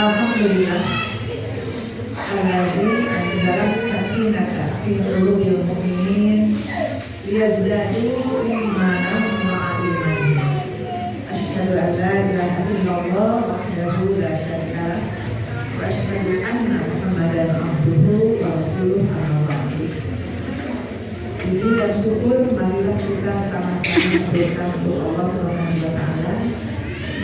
Alhamdulillah, alladzi anzala sakinata fi qulubil mu'minin liyazdadu imanan ma'a imanihim. Asyhadu an la ilaha illallah wahdahu la syarika lah wa asyhadu anna Muhammadan abduhu wa rasuluhu amma ba'du. Puji dan syukur marilah kita sama-sama memberikan untuk Allah Subhanahu wa taala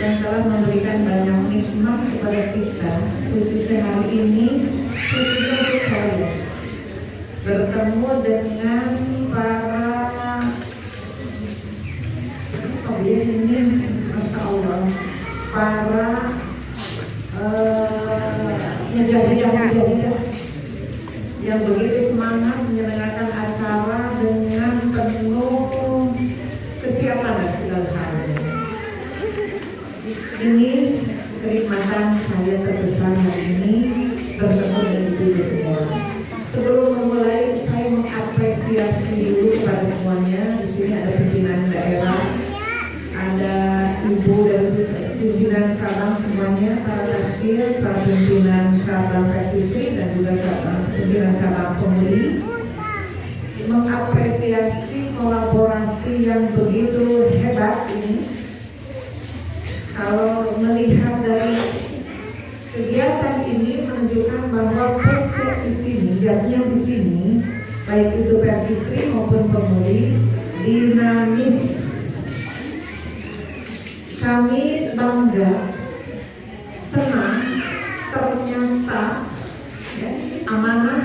yang telah memberikan banyak nikmat kepada kita, khususnya hari ini, khususnya untuk saya bertemu dengan para ini, Masya Allah, para mujahid-mujahid yang begitu semangat menyelenggarakan acara dengan penuh kesiapan dan segala hal. Ini kenikmatan saya terbesar hari ini bertemu dengan ibu semua. Sebelum memulai, saya mengapresiasi dulu kepada semuanya. Di sini ada pimpinan daerah, ada ibu dan pimpinan cabang semuanya, para tasbih, para pimpinan cabang presistri dan juga pimpinan cabang pemudi. Mengapresiasi kolaborasi yang begitu hebat ini. Kalau melihat dari kegiatan ini menunjukkan bahwa PC di sini, yang di sini, baik itu persistri maupun pemudi, dinamis. Kami bangga, senang, ternyata ya, amanah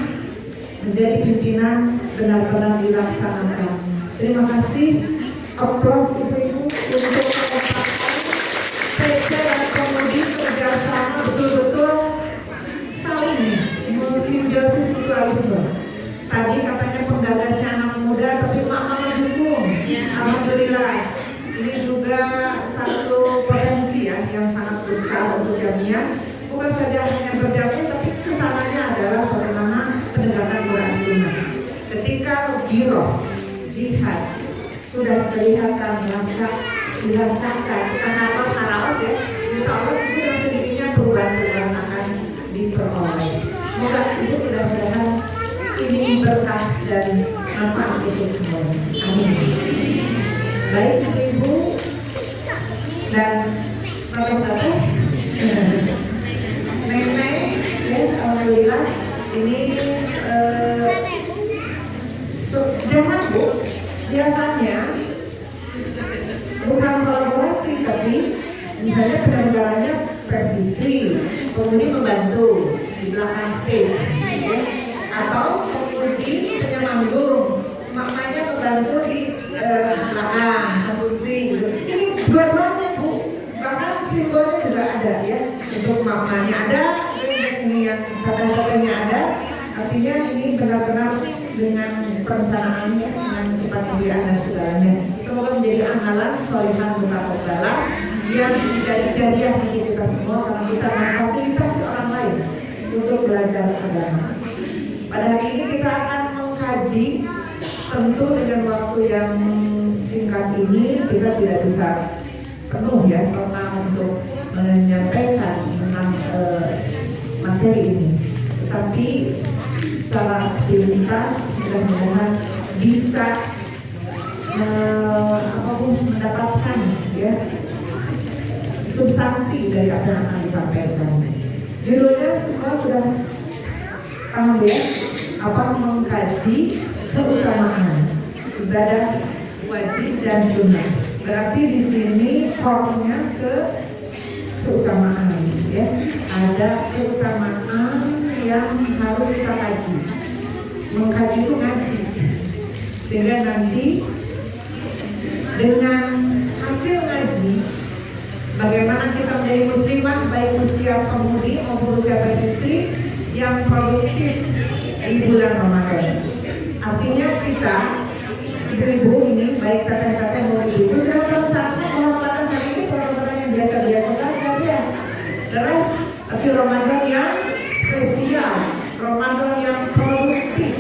menjadi pimpinan benar-benar dilaksanakan. Terima kasih, aplaus ibu-ibu untuk PC dan pemudi kerjasama betul-betul saling mensimbiosis mutualisme. Tadi katanya penggagasnya anak muda, tapi mama mendukung. Alhamdulillah, ini juga satu potensi ya yang sangat besar untuk jamiah. Bukan saja hanya berjamiah, tapi kesananya adalah bagaimana penegakan Quran Sunnah. Ketika giroh, jihad sudah kelihatan dirasakan karena atas haraus ya, insya Allah itu dan sedikitnya perubahan akan diperoleh. Semoga itu mudah-mudahan ini berkah dan manfaat untuk semuanya. Amin. Baik ibu dan bapak-bapak, nenek, ya alhamdulillah ini jangan bu, biasanya bukan kolaborasi tapi misalnya penyelenggaranya persistri, pemudi membantu di belakang stage, ya. Atau pemudi penyamanggung, makanya membantu di belakang konsumsi gitu. Ini dua-duanya bu, bahkan simbolnya juga ada ya, untuk maknanya ada, ini yang kata-katanya ada, artinya ini benar-benar dengan perencanaannya, dengan cepat pilihan dan segalanya. Semoga menjadi amalan sholihan mutaqabbalah yang menjadi jariah bagi kita semua karena kita memfasilitasi orang lain untuk belajar agama. Pada hari ini kita akan mengkaji, tentu dengan waktu yang singkat ini kita tidak bisa penuh ya total untuk menyampaikan tentang materi ini. Tetapi secara sepintas mudah-mudahan bisa mendapatkan ya substansi dari apa yang akan disampaikan. Judulnya semua sudah paham ya, apa mengkaji keutamaan ibadah wajib dan sunnah. Berarti di sini formnya keutamaan ya. Ada keutamaan yang harus kita kaji. Mengkaji itu ngaji. Sehingga nanti dengan hasil ngaji, bagaimana kita menjadi muslimah baik usia pemudi maupun usia persistri yang produktif di bulan Ramadan. Artinya kita ibu-ibu ini baik teteh-teteh maupun ibu sudah sukses Ramadan hari ini Ramadan yang biasa-biasa saja ya. Terus tapi Ramadan yang spesial, Ramadan yang produktif,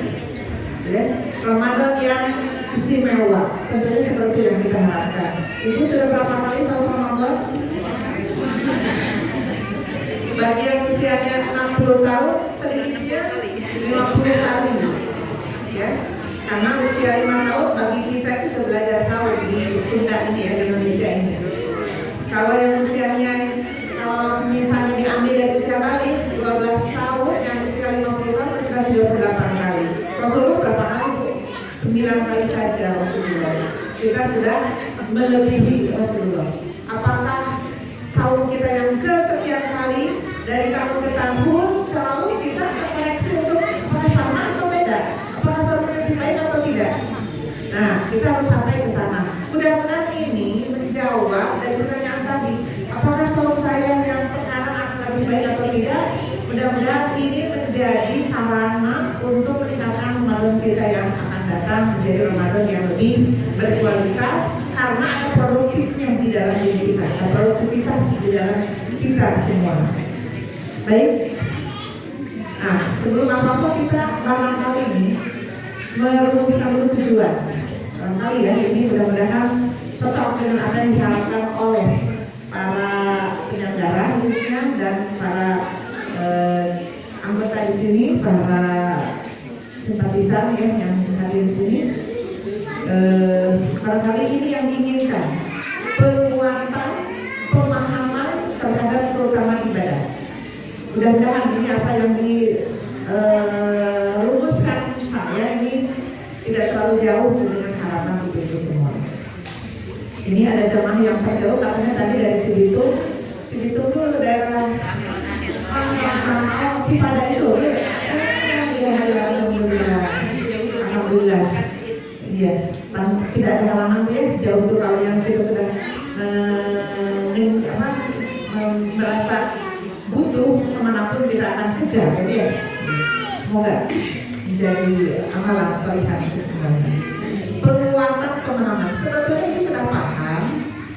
ya. Ramadan yang istimewa. Sebenarnya seperti yang kita harapkan. Ibu sudah berapa kali sama Ramadan? Bagi yang usianya 60 tahun, sedikitnya 50 kali. Ya, karena usia 5 tahun bagi kita itu sudah belajar sahur di Sunda ini ya, di Indonesia ini. Kalau yang usianya, kalau misalnya diambil dari usia balik 12 tahun, yang usia 50 tahun sudah 38 kali. Rasulullah berapa kali? 9 kali saja Rasulullah. Kita sudah melebihi Rasulullah. Apakah sahur kita yang kesekian kali dari tahun ke tahun selalu kita terkoneksi untuk apakah sama atau beda? Apakah sahur lebih baik atau tidak? Nah, kita harus sampai ke sana. Mudah-mudahan ini menjawab dari pertanyaan tadi. Apakah sahur saya yang sekarang akan lebih baik atau tidak? Mudah-mudahan ini menjadi sarana untuk meningkatkan Ramadan kita yang akan datang menjadi Ramadan yang lebih berkualitas karena ada produktifnya di dalam diri kita, ada produktivitas di dalam kita semua. Baik. Nah, sebelum apa-apa kita barangkali ini merumuskan dulu tujuan. Barangkali ya ini mudah-mudahan cocok dengan apa yang diharapkan oleh para penyelenggara khususnya dan para anggota di sini, para simpatisan ya yang hadir di sini. Barangkali ini yang diinginkan, penguatan pemahaman terhadap terutama ibadah. Mudah-mudahan ini apa yang dirumuskan saya ini tidak terlalu jauh dengan harapan kita semua. Ini ada jemaah yang terjauh katanya tadi dari Cibitung itu daerah Cipada itu. Alhamdulillah. Iya, tidak ada halangan ya, jauh tuh kalau yang kita sudah merasa butuh kemanapun kita akan kejar ya. Semoga menjadi amalan solihan untuk semuanya. Penguatan pemahaman, sebetulnya itu sudah paham,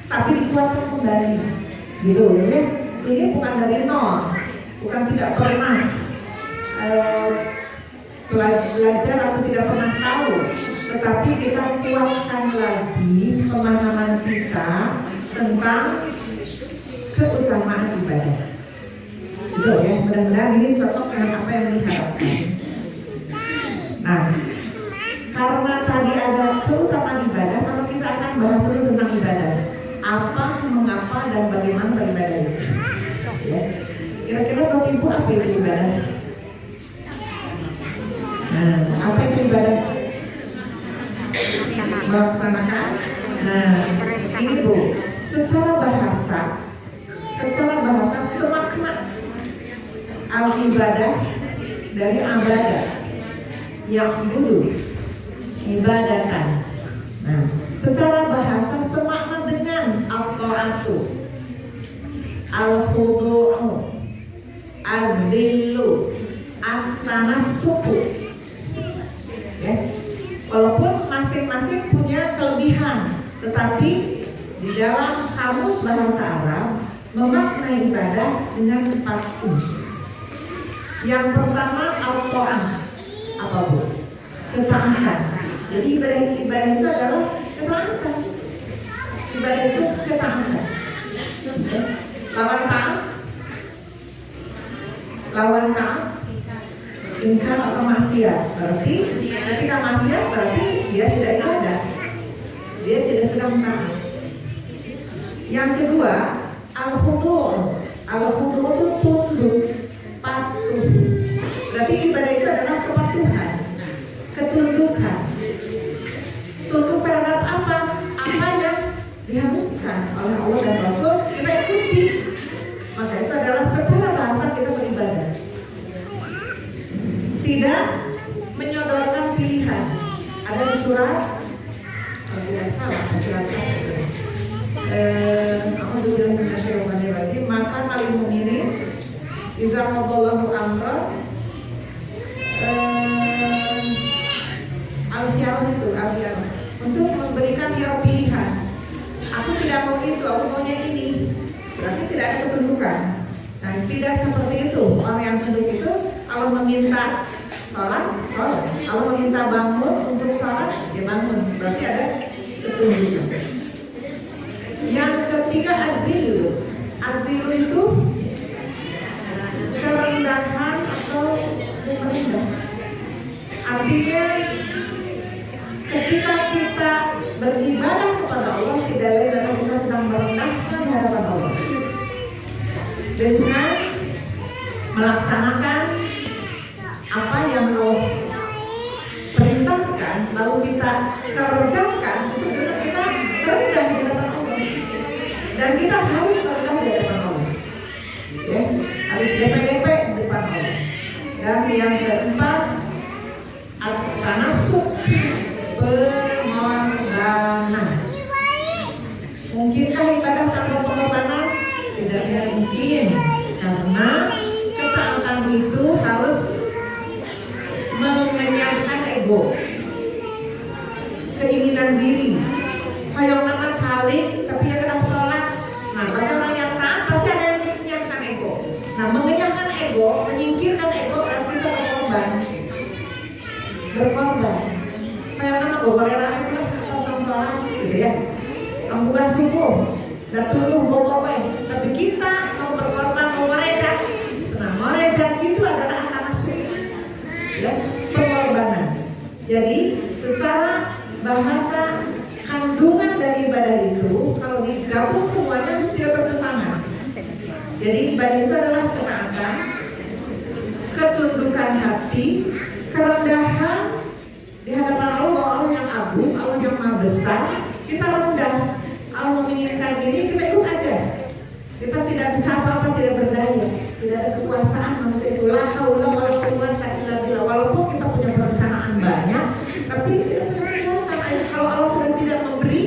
tapi dikuatkan kembali, gitu ya. Ini bukan dari nol, bukan tidak pernah belajar atau tidak pernah tahu, tetapi kita kuatkan lagi pemahaman kita tentang keutamaan ibadah. Gitu ya, mudah-mudahan ini cocok dengan apa yang diharapkan. Nah, karena tadi ada keutamaan ibadah, maka kita akan bahas dulu tentang ibadah. Apa, mengapa, dan bagaimana beribadah itu. Ya. Kira-kira Bapak Ibu apa itu ibadah? Nah, apa itu ibadah? Melaksanakan. Nah, ini Bu, secara bahasa semakna al-ibadah dari abadah yang dulu ibadatan. Nah, secara bahasa semakna dengan al-ta'atu, al-khudu'u, al-dillu, at-tanassuku. Ya. Walaupun masing-masing punya kelebihan, tetapi di dalam kamus bahasa Arab memaknai ibadah dengan 4 Yang pertama al-ta'ah, apa Bu? Ketaatan. Jadi ibadah itu adalah ketaatan. Ibadah itu ketaatan. Lawan taat ingkar atau maksiat. Berarti ketika maksiat berarti dia tidak ibadah, dia tidak sedang taat. Yang kedua al-khudu'. Al-khudu' itu tunduk, patuh. Berarti ibadah itu adalah kepatuhan, ketundukan. Tunduk terhadap apa? Apa yang diharuskan oleh Allah dan Rasul kita ikuti. Maka itu adalah secara bahasa kita beribadah. Tidak menyodorkan pilihan. Ada di surat, kalau tidak salah, surat maka kali mukminin idza qadallahu amra al-khiyarah itu al-khiyarah untuk memberikan pilihan. Aku tidak mau itu, aku maunya ini. Berarti tidak ada ketundukan. Nah, tidak seperti itu. Orang yang tunduk itu kalau meminta sholat. Kalau meminta bangun untuk sholat, dia bangun. Berarti ada ketundukan. Yang ketiga adil itu melaksanakan apa yang Allah perintahkan, lalu kita kerjakan, itu benar kita rendah di hadapan Allah. Dan kita harus rendah di hadapan Allah. Ya, harus DP di depan Allah. Dan yang keempat, at-tanasuk, pengorbanan. Mungkinkah ibadah tanpa pengorbanan? Tidak mungkin, karena ketaatan itu harus mengenyangkan ego, keinginan diri. Kayak nama calik, tapi ya kadang sholat. Nah, bagi orang yang taat pasti ada yang mengenyangkan ego. Nah, mengenyangkan ego, menyingkirkan ego berarti kita berkorban. Kayak nama gogoleran itu kosong sholat, gitu ya. Kamu bukan subuh, dan tubuh bobowe. Tapi kita mau berkorban, mau merejak. Nah, merejak itu adalah ya, pengorbanan. Jadi secara bahasa kandungan dari ibadah itu kalau digabung semuanya tidak bertentangan. Jadi ibadah itu adalah ketaatan, ketundukan hati, kerendahan di hadapan Allah, bahwa Allah yang agung, Allah yang maha besar. Kita rendah. Allah menginginkan diri, kita ikut aja. Kita tidak bisa apa-apa, tidak berdaya, tidak ada kekuasaan manusia itu. La haula wala quwwata illa billah. Walaupun kita punya perencanaan banyak, tapi tidak punya kekuatan. Kalau Allah sudah tidak memberi,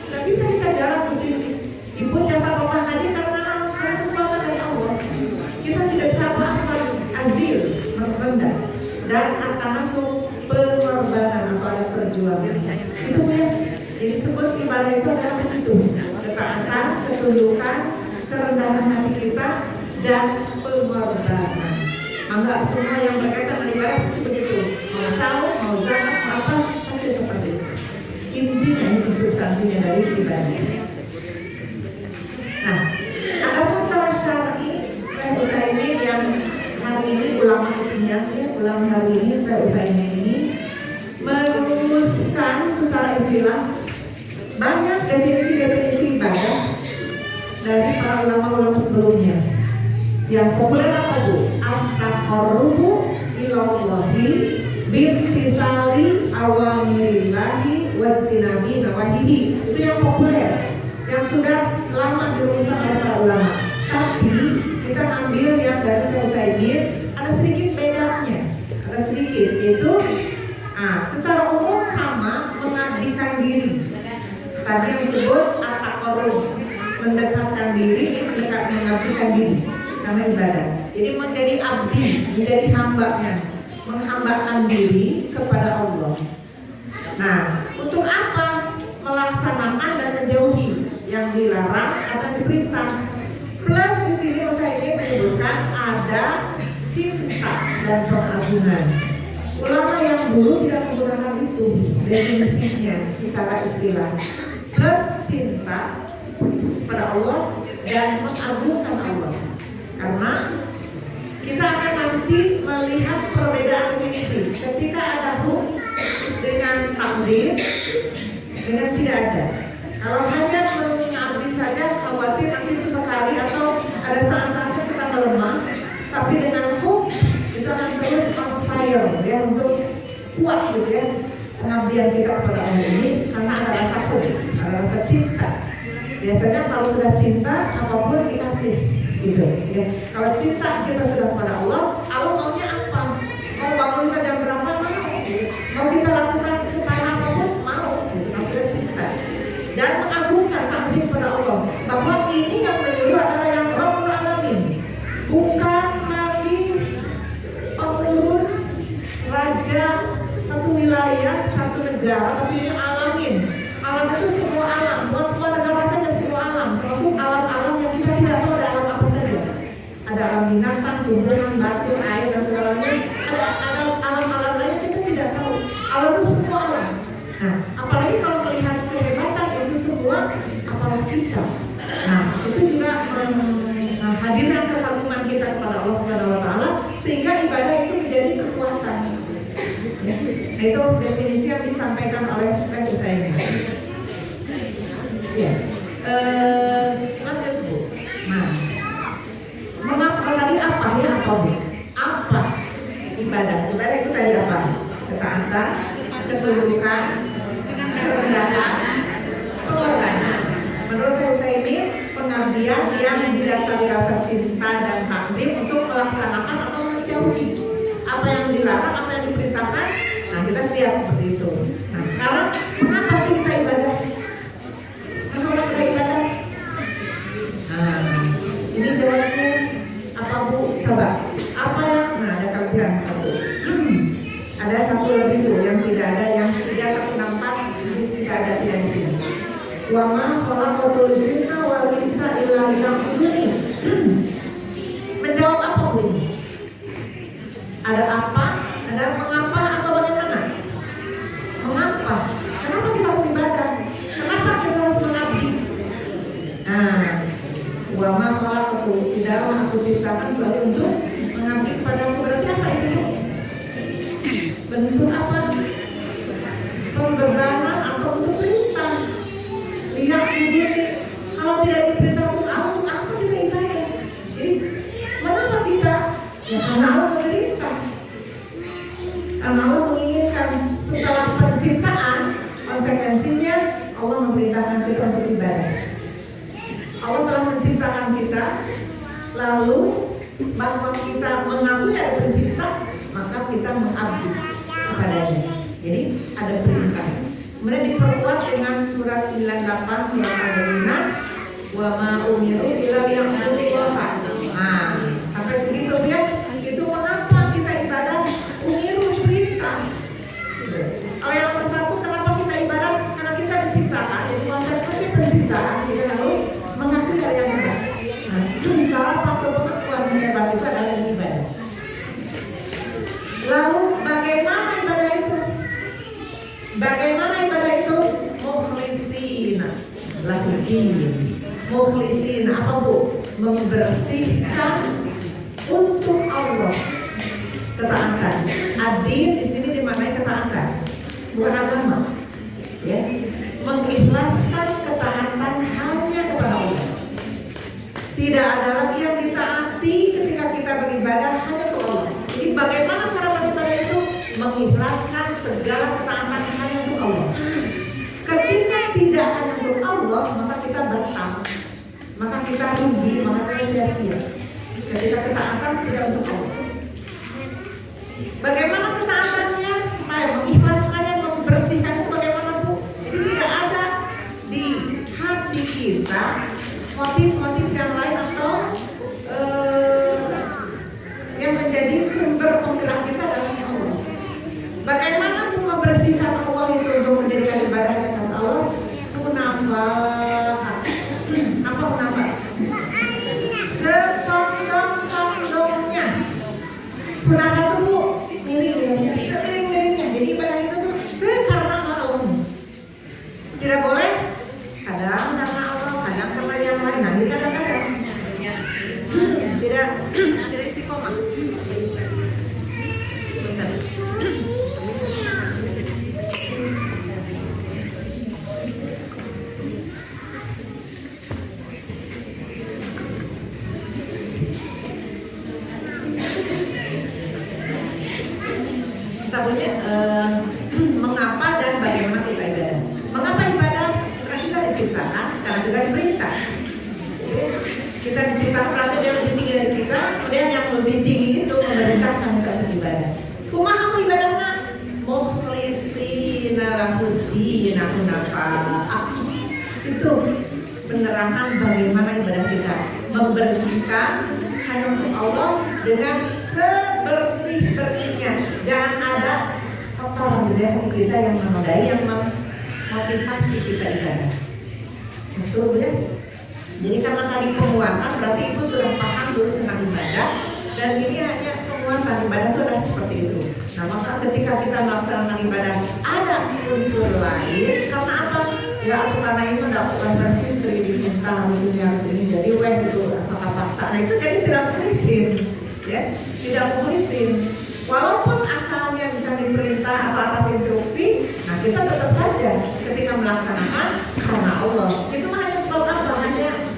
tidak bisa kita jalan ke sini. Ibu jasa Bapak hadir karena kekuatan dari Allah. Kita tidak bisa apa-apa, adil, rendah. Dan at-tanasuk, pengorbanan atau ada perjuangan. Itu ya. Jadi disebut ibadah itu adalah itu, ketaatan, ketundukan, kerendahan hati kita, dan pengorbanan. Enggak semua yang berkaitan dengan ibadah seperti itu. Mau saum, mau zakat, mau apa, pasti seperti itu. Intinya itu substansinya dari ibadah. Nah, ada masalah syar'i, saya Utsaimin yang hari ini ulama hari ini saya Utsaimin ini merumuskan secara istilah banyak definisi-definisi ibadah dari para ulama-ulama sebelumnya. Yang populer apa Bu? At-taqarrubu ilallahi bimtithali awamirillahi wajtinabi nawahihi. Itu yang populer, yang sudah lama dirumuskan oleh para ulama. Tapi kita ambil yang dari Utsaimin, ada sedikit bedanya. Ada sedikit, itu secara umum sama mengabdikan diri. Tadi yang disebut at-taqarrub, mendekatkan diri, mengabdikan diri karena ibadah. Jadi menjadi abdi, menjadi hambanya, menghambakan diri kepada Allah. Nah, untuk apa? Melaksanakan dan menjauhi yang dilarang atau diperintah. Plus di sini saya ingin menyebutkan ada cinta dan pengagungan. Ulama yang dulu tidak menggunakan itu definisinya secara istilah. Plus cinta pada Allah dan mengagungkan Allah. Karena kita akan nanti melihat perbedaan definisi. Ketika ada hum dengan takdir, dengan tidak ada. Kalau hanya mengabdi saja, khawatir nanti sesekali atau ada saat-saatnya kita melemah. Tapi dengan hum itu akan terus on fire ya, untuk kuat gitu ya pengabdian kita kepada Allah ini, karena ada rasa hum, ada rasa cinta. Biasanya kalau sudah cinta apapun dikasih gitu ya. Kalau cinta kita sudah kepada Allah, Allah maunya apa? Mau bangun kita jam berapa mau kita lakukan separah apapun mau gitu. Kalau sudah cinta dan mengagungkan takdir kepada Allah, bahwa ini yang menyuruh adalah yang Rabbul Alamin, bukan lagi pengurus raja satu wilayah, satu negara, tapi ini alamin. Alam itu semua alam, bukan semua negara saja, semua alam, termasuk alam-alam yang kita tidak tahu ada alam apa saja. Ada alam binatang, tumbuhan, batu, air dan segalanya. Ada alam-alam lain kita tidak tahu. Alam itu semua alam. Nah, apalagi kalau melihat kehebatan itu semua, apalagi kita. Nah, itu juga hadirkan kekaguman kita kepada Allah Subhanahu wa Ta'ala, sehingga ibadah itu menjadi kekuatan. Nah, itu definisi yang disampaikan oleh Syekh Utsaimin. Ya, lanjut Bu. Nah, tadi apa ya, apa Bu? ketaatan, ketundukan, kerendahan, pengorbanan. Menurut Syekh Utsaimin, pengabdian yang didasari rasa cinta dan takdim untuk melaksanakan atau menjauhi apa yang dilarang, apa yang diperintahkan. Nah, kita siap seperti itu. Nah, sekarang mengapa sih kita ibadah? Mengapa kita ibadah? Nah, ini jawabnya apa Bu? Coba. Apa yang? Nah, ada kelebihan satu. Ada satu lebih Bu yang tidak ada, yang 314 tidak ada di sini. Wa ma khalaqatul jinna wal insa illa liya'budun. Menjawab apa Bu ini? Ada apa? Ada mengapa atau bagaimana? Mengapa? Kenapa kita harus ibadah? Kenapa kita harus mengabdi? Nah, wa ma khalaqatul, tidaklah aku ciptakan kecuali untuk mengabdi kepadamu. Berarti apa itu? Bentuk apa? Pembebanan atau untuk perintah? Lihat ini, kalau tidak diperintah untuk apa kita ibadah? Jadi, mengapa kita? Ya karena Allah memerintah. Karena Allah menginginkan setelah penciptaan, konsekuensinya Allah memerintahkan kita untuk ibadah. Allah telah menciptakan kita, lalu bahwa kita mengakui ada pencipta, maka kita mengabdi kepadanya. Jadi ada perintah. Kemudian diperkuat dengan surat 98 surat Al-Baqarah, wa ma umiru illa liya'budullaha. Nah, sampai segitu ya. Itu mengapa kita ibadah? Umiru perintah. Kalau yang nomor satu, kenapa kita ibadah? Karena kita diciptakan. Jadi konsekuensi penciptaan kita harus mengakui hal yang benar. Nah, itu salah satu pengakuan hebat itu adalah ibadah. Lalu bagaimana ibadah itu? Bagaimana ibadah itu? Mukhlisina lahuddin. Mukhlisina apa Bu? Membersihkan untuk Allah ketaatan. Adin di sini dimaknai ketaatan, bukan agama. Ya, mengikhlaskan ketaatan hanya kepada Allah. Tidak ada lagi yang ditaati ketika kita beribadah hanya untuk Allah. Jadi bagaimana cara beribadah itu? Mengikhlaskan segala ketaatan hanya untuk Allah. Ketika tidak hanya untuk Allah, maka kita batal, maka kita rugi, maka kita sia-sia. Ketika ketaatan tidak untuk Allah. Bagaimana ketaatannya? Mengikhlaskannya, membersihkan itu bagaimana Bu? Jadi tidak ada di hati kita motif-motif yang lain atau yang menjadi sumber penggerak kita adalah Allah. Bagaimana Bu membersihkan Allah itu untuk menjadikan ibadah kepada Allah? Munafah. Apa munafah? Secondong-condongnya. Munafah itu Bu, miring-miringnya, semiring-miringnya. Jadi ibadah itu tuh sekarang Allah. Tidak boleh kadang karena Allah, kadang karena yang lain. Nah, ini kadang-kadang tidak istiqomah. Bentar. Mengapa dan bagaimana kita ibadah? Mengapa ibadah? Karena kita diciptakan, karena kita diperintah. Kita diciptakan berarti yang lebih tinggi dari kita, kemudian yang lebih tinggi itu memerintahkan kita untuk ibadah. Kumaha mau ibadahna? Mukhlisina lahuddin hunafaa. Itu penerangan bagaimana ibadah kita. Membersihkan hanya untuk Allah dengan sebersih-bersihnya. Jangan ada kotoran di hati kita yang menodai, yang memotivasi kita ibadah. Betul ya? Jadi karena tadi penguatan, berarti ibu sudah paham dulu tentang ibadah. Dan ini hanya penguatan ibadah itu adalah seperti itu. Nah, maka ketika kita melaksanakan ibadah ada unsur lain. Karena apa? Ya, atau karena ini mendapatkan versi Sri diminta harus ini jadi gitu asal paksa. Nah itu jadi tidak mukhlisin, ya, tidak mukhlisin. Walaupun asalnya bisa diperintah atau atas instruksi, nah kita tetap saja ketika melaksanakan karena Allah. Itu hanya sebab apa? Hanya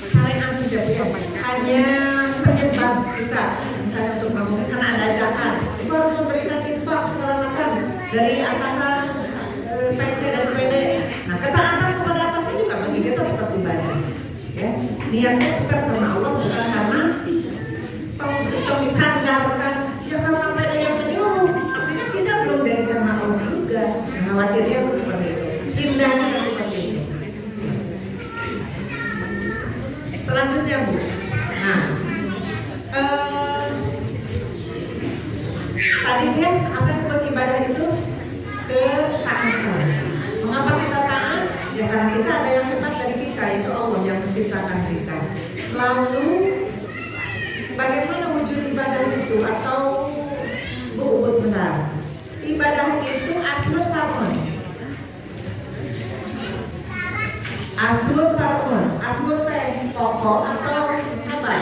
syariat saja, hanya penyebab kita. Misalnya untuk melakukan karena ada ajakan, itu harus memberikan infak segala macam. dari atasan PC dan PD. Nah, ketaatan kepada atasan juga bagi kita tetap ibadah. Ya, niatnya tetap karena Allah, bukan karena sandarkan ya karena PD yang menyuruh. Artinya kita belum dari karena Allah juga. Khawatirnya itu seperti itu. Tindaknya seperti itu. Selanjutnya Bu. Nah, tadi kan apa yang disebut ibadah itu ketaatan. Mengapa kita taat? Ya karena kita ada yang hebat dari kita, itu Allah yang menciptakan kita. Lalu bagaimana wujud ibadah itu? Atau Bu sebentar. Ibadah itu aslul far'un. Aslul far'un. Aslul teh pokok atau apa?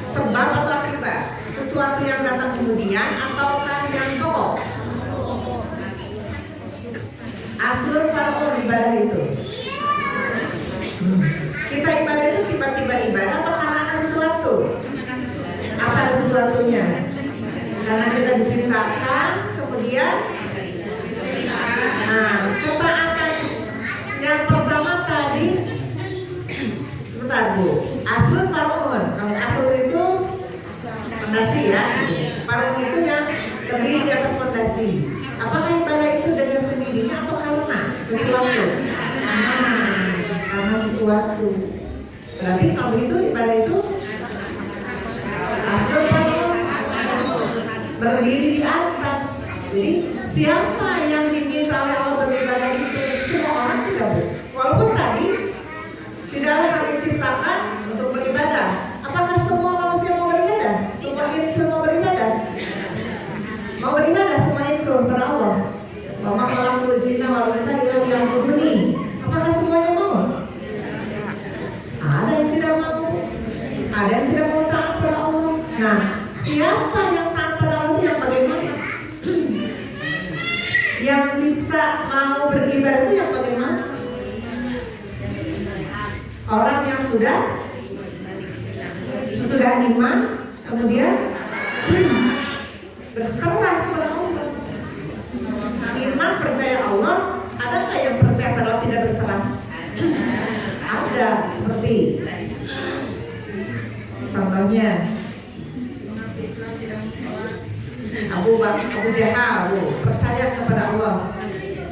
Sebab atau akibat? Sesuatu yang datang kemudian ataukah yang pokok? Aslul far'un ibadah itu. Kita ibadah itu tiba-tiba ibadah atau karena ada sesuatu? Apa ada sesuatunya? Karena kita diciptakan, kemudian ketaatan yang pertama tadi, sebentar Bu, aslul far'un. Kalau aslul itu fondasi ya, far'un itu yang terdiri di atas fondasi. Apakah ibadah itu dengan sendirinya atau karena sesuatu? Karena sesuatu. Berarti kalau itu ibadah itu aslul far'un berdiri di atas. Jadi siapa yang diminta oleh Allah beribadah itu? Semua orang tidak Bu. Walaupun tadi tidaklah kami ciptakan untuk beribadah. Apakah semua manusia mau beribadah? Semua insur mau beribadah? Mau beribadah semua insur kepada Allah. Mama kalau jinna walau yang berbunyi. Apakah semuanya mau? Ada yang tidak mau. Ada yang tidak mau taat kepada Allah. Nah, siapa yang taat kepada Allah itu yang bagaimana? Yang bisa mau beribadah itu yang bagaimana? Orang yang sesudah iman, kemudian berserah kepada Allah. Iman percaya Allah, adakah yang percaya kepada Allah tidak berserah? Ada, seperti contohnya Abu Jahal percaya kepada Allah,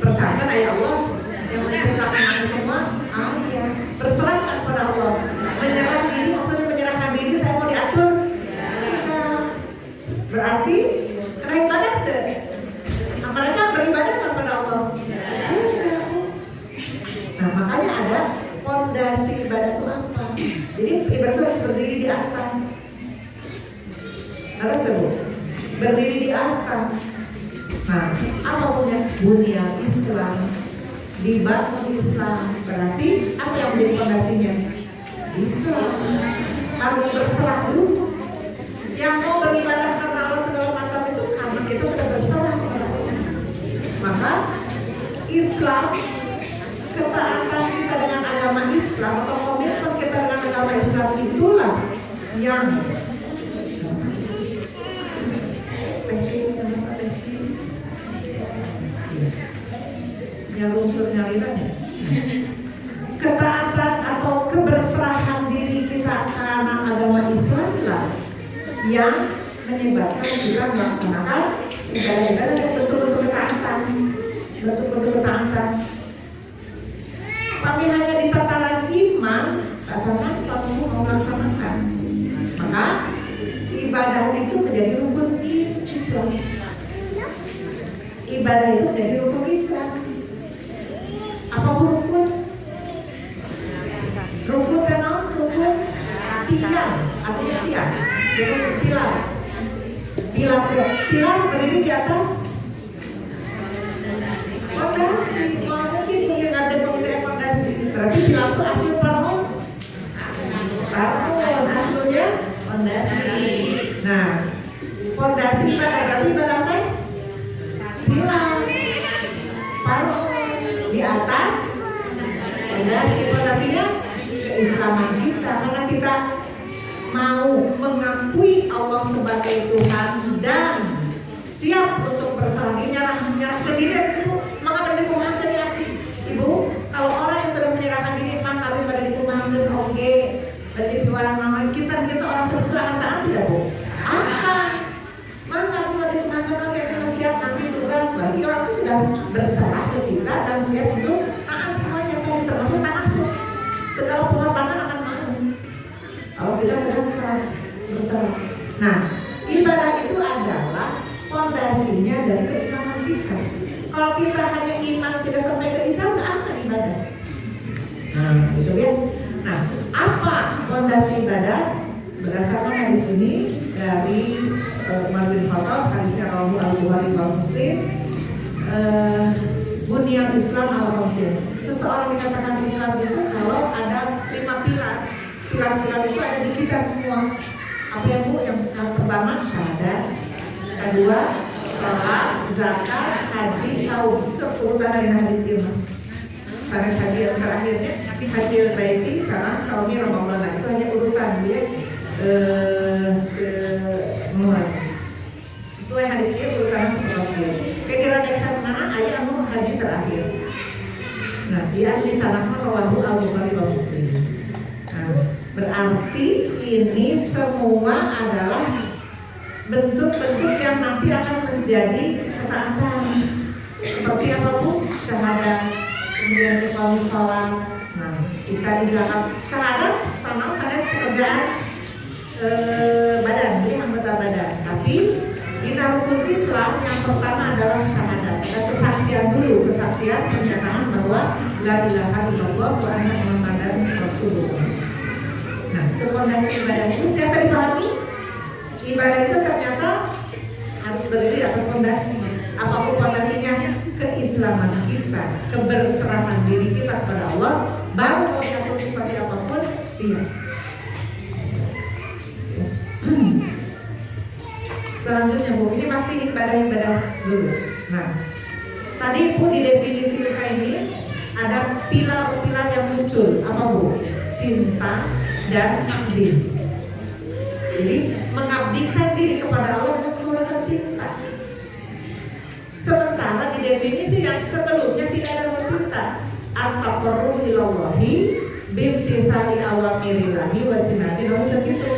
percaya ayat Allah yang menciptakan manusia semua, iya, berserah kepada Allah, menyerah diri, maksudnya menyerahkan diri, saya mau diatur, berarti kena ibadah deh. Mereka beribadah kepada Allah. Nah makanya ada fondasi ibadah itu apa? Jadi ibadah itu harus berdiri di atas. Harus berdiri di atas. Nah, apa punya bunyal Islam? Dibangun Islam. Berarti apa yang menjadi fondasinya? Islam. Harus berserah dulu. Yang mau beribadah karena Allah segala macam itu karena kita sudah berserah kepada Allah. Maka Islam, ketaatan kita dengan agama Islam atau komitmen kita dengan agama Islam itulah yang unsur nyalirannya. Ketaatan atau keberserahan diri kita karena agama Islam lah yang menyebabkan kita melaksanakan ibadah-ibadah yang betul-betul ketaatan, betul-betul ketaatan. Kami hanya di tataran iman, tataran kita semua mau melaksanakan. Maka ibadah itu menjadi rukun Islam. Ibadah itu menjadi rukun Islam. Apa rukun? Rukun kenal, rukun tiang, artinya tiang. Jadi pilar. Pilar berdiri di atas fondasi. Mungkin yang ada pemikiran fondasi. Berarti pilar itu asli far'un. Far'un aslinya fondasi. Nah, fondasi pada berarti berapa? Pilar. Far'un di atas fondasinya keislaman kita, karena kita mau mengakui Allah sebagai Tuhan dan siap untuk berserah diri, nyerah ke diri itu maka pada dikumahakan ya ibu. Kalau orang yang sudah menyerahkan diri maka pada dikumahakan oke. Jadi piwaran mama kita orang sebetulnya akan taat tidak bu? Akan. Maka pada dikumahakan oke kita siap nanti tugas. Berarti orang itu sudah berserah ke kita dan siap untuk taat semuanya tadi termasuk tanasuk. Segala pengorbanan akan mau. Kalau kita sudah berserah. Nah, ibadah itu adalah fondasinya dari keislaman kita. Kalau kita hanya iman tidak sampai ke Islam, nggak akan ibadah. Nah, itu ya. Nah, apa fondasi ibadah? Berdasarkan hadis ini dari Umar bin Khattab, hadisnya Rawahu Al-Bukhari wa Muslim. Bunyal Islam al-Khamsin. Seseorang dikatakan Islam itu kalau ada 5 pilar. Pilar-pilar itu ada di kita semua. Apa yang bu? Yang pertama syahadat, kedua salat, zakat, haji, saum. Urutan dari hadis ini. Karena haji yang terakhirnya haji al-baiti, salam, saumi, Ramadan. Itu hanya urutan dia mulai. Sesuai hadis dia urutannya seperti itu. Kira-kira dari mana ayat haji terakhir. Nah, dia ditanahkan Rawahu Al-Bukhari wa Muslim. Nah, berarti ini semua adalah bentuk-bentuk yang nanti akan menjadi ketaatan. Seperti apa bu? Syahadat, kemudian kita sholat. Nah, kita di zakat. Syahadat sama saja pekerjaan badan, jadi anggota badan. Tapi kita rukun Islam yang pertama adalah syahadat. Ada kesaksian dulu, kesaksian pernyataan bahwa la ilaha illallah wa anna muhammadan rasulullah. Nah, itu fondasi ibadah itu biasa dipahami. Ibadah itu ternyata harus berdiri atas fondasi. Apapun fondasinya, keislaman kita, keberserahan diri kita kepada Allah, baru mau diatur seperti apapun siap. Selanjutnya bu, ini masih ibadah-ibadah dulu. Nah, tadi bu di definisi ini ada pilar-pilar yang muncul. Apa bu? Cinta dan abdi. Jadi mengabdikan diri kepada Allah dengan penuh rasa cinta. Sementara di definisi yang sebelumnya tidak ada rasa cinta. At-taqarrub ilallahi bimtithali awamirillahi wa sinati lalu segitu.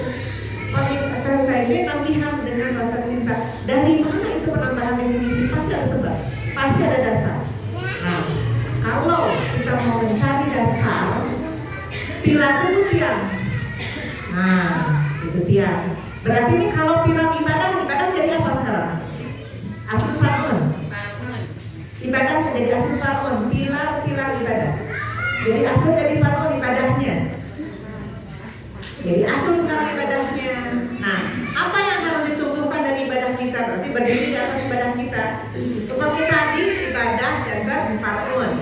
Saya ini latihan dengan rasa cinta. Dari mana itu penambahan definisi? Pasti ada sebab, pasti ada dasar. Nah, kalau kita mau mencari dasar, pilar itu tiang. Nah, itu tiang. Berarti ini kalau pilar ibadah jadi apa sekarang? Asul far'un. Ibadah menjadi asul far'un, pilar ibadah. Jadi asul jadi far'un ibadahnya. Jadi asul sekarang ibadahnya. Nah, apa yang harus ditumbuhkan dari ibadah kita? Berarti berdiri di atas ibadah kita. Seperti tadi ibadah dan far'un,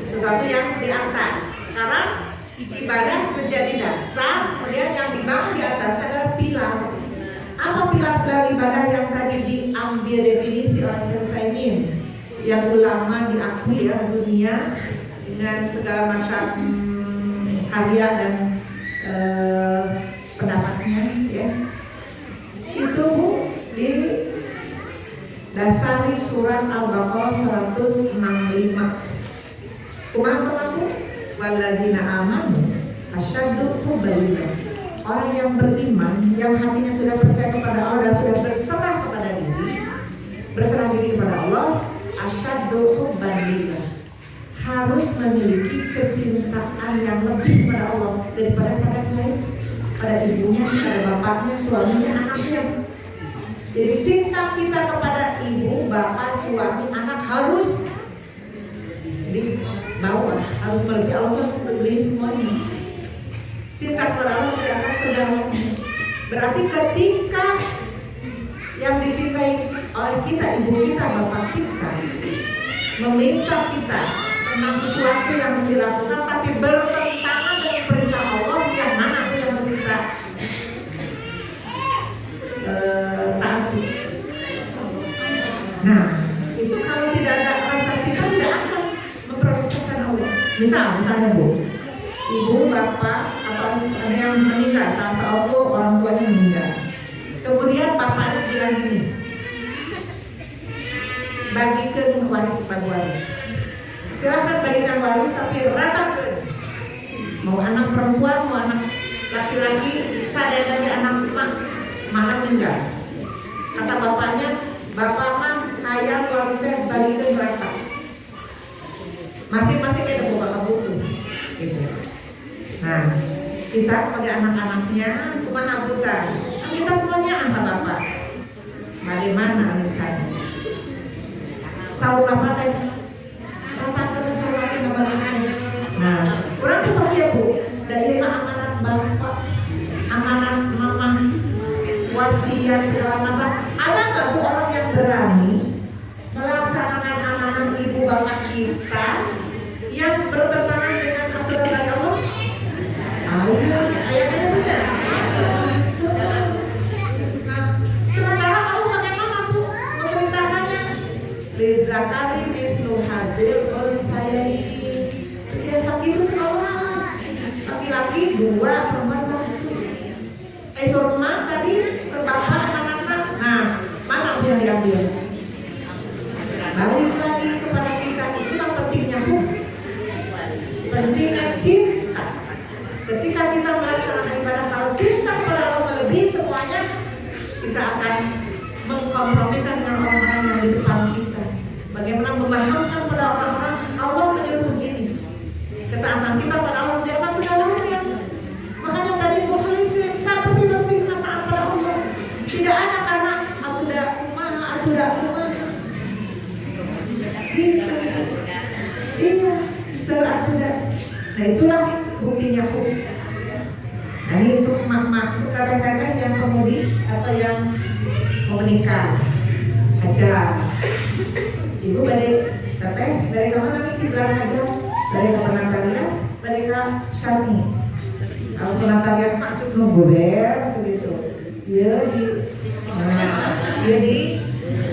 sesuatu yang di atas. Sekarang ibadah menjadi dasar, kemudian yang dibangun di atas adalah pilar. Apa pilar-pilar ibadah yang tadi diambil definisi oleh Syekh yang ulama diakui ya dunia dengan segala macam karya dan pendapatnya ya. Itu bu di dasari surat Al-Baqarah 165. Kumaha salatu walladzina amanu asyaddu hubbalillah. Orang yang beriman, yang hatinya sudah percaya kepada Allah dan sudah berserah diri kepada Allah, asyaddu hubbalillah, harus memiliki kecintaan yang lebih kepada Allah daripada pada lain, pada ibunya, pada bapaknya, suaminya, anaknya. Jadi cinta kita kepada ibu, bapak, suami, anak harus di bawah, harus melebihi Allah, harus melebihi semuanya. Cinta kepada Allah tidak akan segalanya. Berarti ketika yang dicintai oleh kita, ibu kita, bapak kita, meminta kita tentang sesuatu yang mesti dilakukan tapi bertentangan dengan perintah Allah, yang mana itu yang harus kita taati. Nah, itu kalau tidak ada rasa cinta tidak akan memprioritaskan Allah. Misalnya bu, ibu, bapak, atau ada yang meninggal, salah satu orang tuanya meninggal. Kemudian bapaknya bilang gini, bagikan waris waris. Silakan bagikan waris tapi ratakan. Mau anak perempuan, mau anak laki-laki, sadar anak mah enggak. Kata bapaknya, bapak mah kaya warisnya bagikan rata. Masing-masing ada bapak butuh. Gitu. Nah, kita sebagai anak-anaknya kumaha buta. Kita semuanya anak bapak. Bagaimana rencana? Saur bapak teh ratakan saurakeun bagikan. Nah, kurang besok ya Bu. Dari amanat bapak, amanat mama, wasiat segala macam. Ada nggak Bu orang yang berani melaksanakan amanat ibu bapak kita yang bertentangan dengan aturan dari Allah? Ayatnya benar. Sementara kamu bagaimana Bu memerintahkannya? Lizakari mithlu hadzil unsayyaini. Biasa gitu sekolah. Laki-laki 2, perempuan 1. Surma tadi ke bapak anak-anak. Nah, mana yang diambil? Balik lagi kepada kita. Itulah pentingnya Bu. Pentingnya cinta. Ketika kita melaksanakan ibadah, kalau cinta kepada Allah melebihi semuanya, kita akan mengkompromikan dengan orang-orang yang di depan kita. Bagaimana memahamkan pada orang-orang Allah menyuruh begini. Ketaatan kita pada Allah di atas segalanya. Makanya tadi mukhlisin, siapa sih bersih taat pada Allah? Tidak ada karena aku dah rumah. Gitu. Iya, salah aku dah. Nah itulah buktinya hukum. Nah ini untuk mak-mak, untuk kakak-kakak yang pemudi atau yang mau menikah aja. Ibu balik teteh dari kemana nih Kibran aja? Dari ke Natalias, dari ke Syami. Kalau ke Natalias mak cuk nunggu segitu. Iya di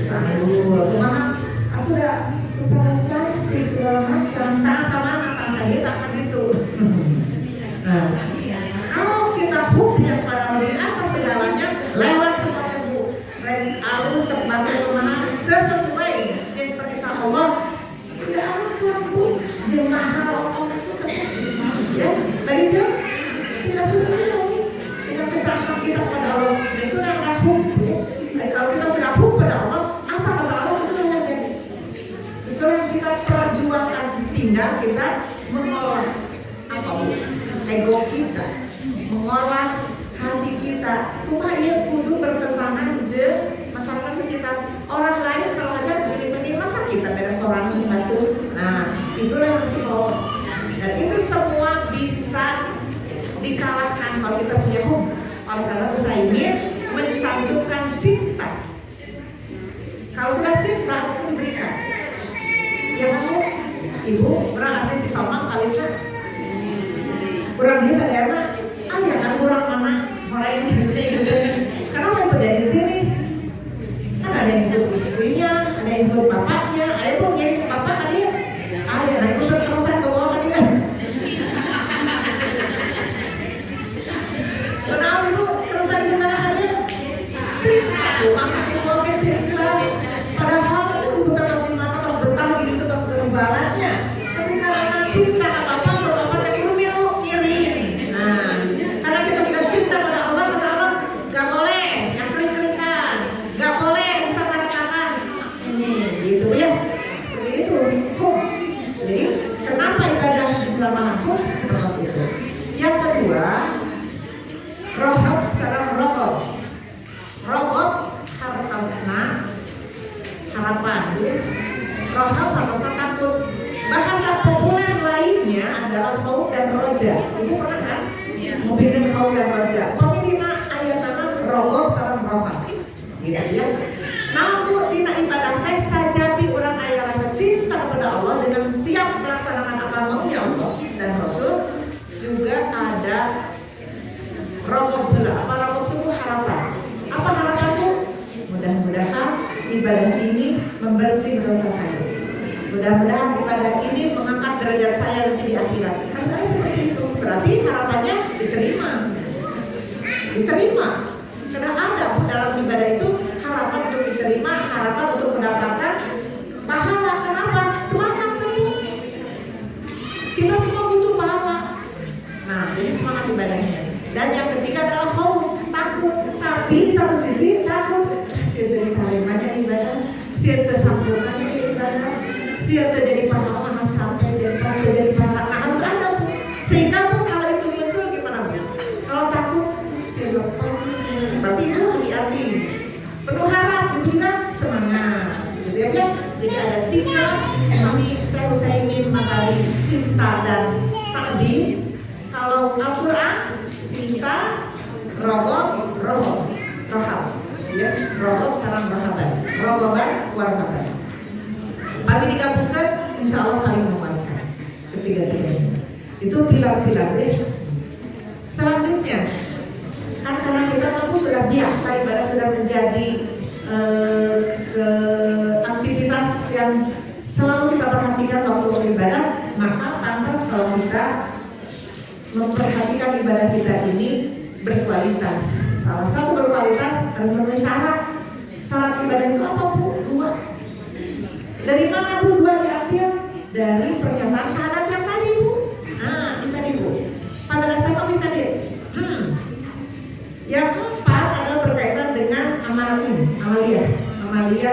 Sandu. Cuma aku udah suka cantik segala macam. Tak kemana tak itu. Nah, kalau kita hukum pada di atas segalanya lewat semuanya Bu. Alus cepat kemana? Sesuai dengan perintah Allah. Tidak ada Bu. Jemaah Allah ya, bagi jam tidak sesuai dengan ketaatan kita pada Allah. Itu adalah hukum. Kalau kita sudah hukum pada Allah, apa kata Allah itu yang jadi. Itu yang kita perjuangkan. Tinggal kita mengolah apa Bu? Ego kita, mengolah hati kita. Cuma ia kudu bertentangan je masyarakat sekitar. Orang lain kalau ada begini-begini masa kita beda seorang satu. Nah, itulah yang psikolog. Dan itu semua bisa dikalahkan kalau kita punya hukum. Oleh karena itu saya ingin mencantumkan cinta. Kalau sudah cinta, aku diberikan. Ya mau, Ibu, berang asli Cisomang kali kan? Kurang bisa daerah, ya kan kurang mana orang ini. Kenapa yang terjadi di sini? Kan ada yang ikut istrinya, ada yang ikut bapaknya, ada yang ikut bapak dia. Nah itu selesai ke bawah tadi kan. Kenapa itu selesai di mana aja? Cinta, makan keluarga cinta. Padahal itu tas di mata, tas betah gitu, tas gerbalannya. Ketika anak cinta apa bapak dari rumah iri. Nah, karena kita sudah cinta pada Allah, kata Allah, nggak boleh yang kering-keringan, nggak boleh bisa tangan ini, gitu ya. Seperti itu. Jadi kenapa ibadah di bulan Ramadan seperti itu? Yang kedua, rohab salam rokob. Rokob harusna harapan. Rohab harusna takut. Bahasa populer lainnya adalah khauf dan roja. Ibu pernah kan? Mau bikin khauf dan roja. Pemilihna ayatana rokob salam rohab. Gitu ya. Namun dina ibadah teh sajabi urang aya rasa cinta kepada Allah dengan siap melaksanakan apa maunya Allah dan Rasul, juga ada rokob bela. Apa rokob itu harapan. Apa harapannya? Mudah-mudahan ibadah ini membersih dosa saya. Mudah-mudahan ibadah ini mengangkat derajat saya nanti di akhirat. Kan saya seperti itu. Berarti harapannya diterima. Karena ada dalam ibadah itu harapan untuk diterima, harapan untuk mendapatkan sieu ditarimanya ibadah, sieu teu sampurnanya ibadah, sieu teu jadi pahlawan capek jadi pahlawan. Nah, harus ada tuh. Sehingga pun kalau itu muncul gimana Bu? Kalau takut sieu berarti itu hati-hati. Penuh harap, gembira, semangat. Gitu ya. Jadi ada 3 kami saya ingin materi cinta dan takdim. Kalau Al-Quran cinta, rohab, ya, rohab sarang berhabat, rohaban warhaban. Pasti digabungkan, insya Allah saling menguatkan ketiga-tiganya. Itu pilar-pilar deh. Selanjutnya, kan karena kita mampu sudah biasa ibadah sudah menjadi aktivitas yang selalu kita perhatikan waktu beribadah, maka pantas kalau kita memperhatikan ibadah kita ini berkualitas. Salah satu berkualitas harus memenuhi syarat. Syarat ibadah itu apa Bu? 2. Dari mana Bu 2 diambil? Dari pernyataan syahadat yang tadi Bu. Nah, ini tadi Bu. Pada dasar topik tadi. Yang 4 adalah berkaitan dengan amalia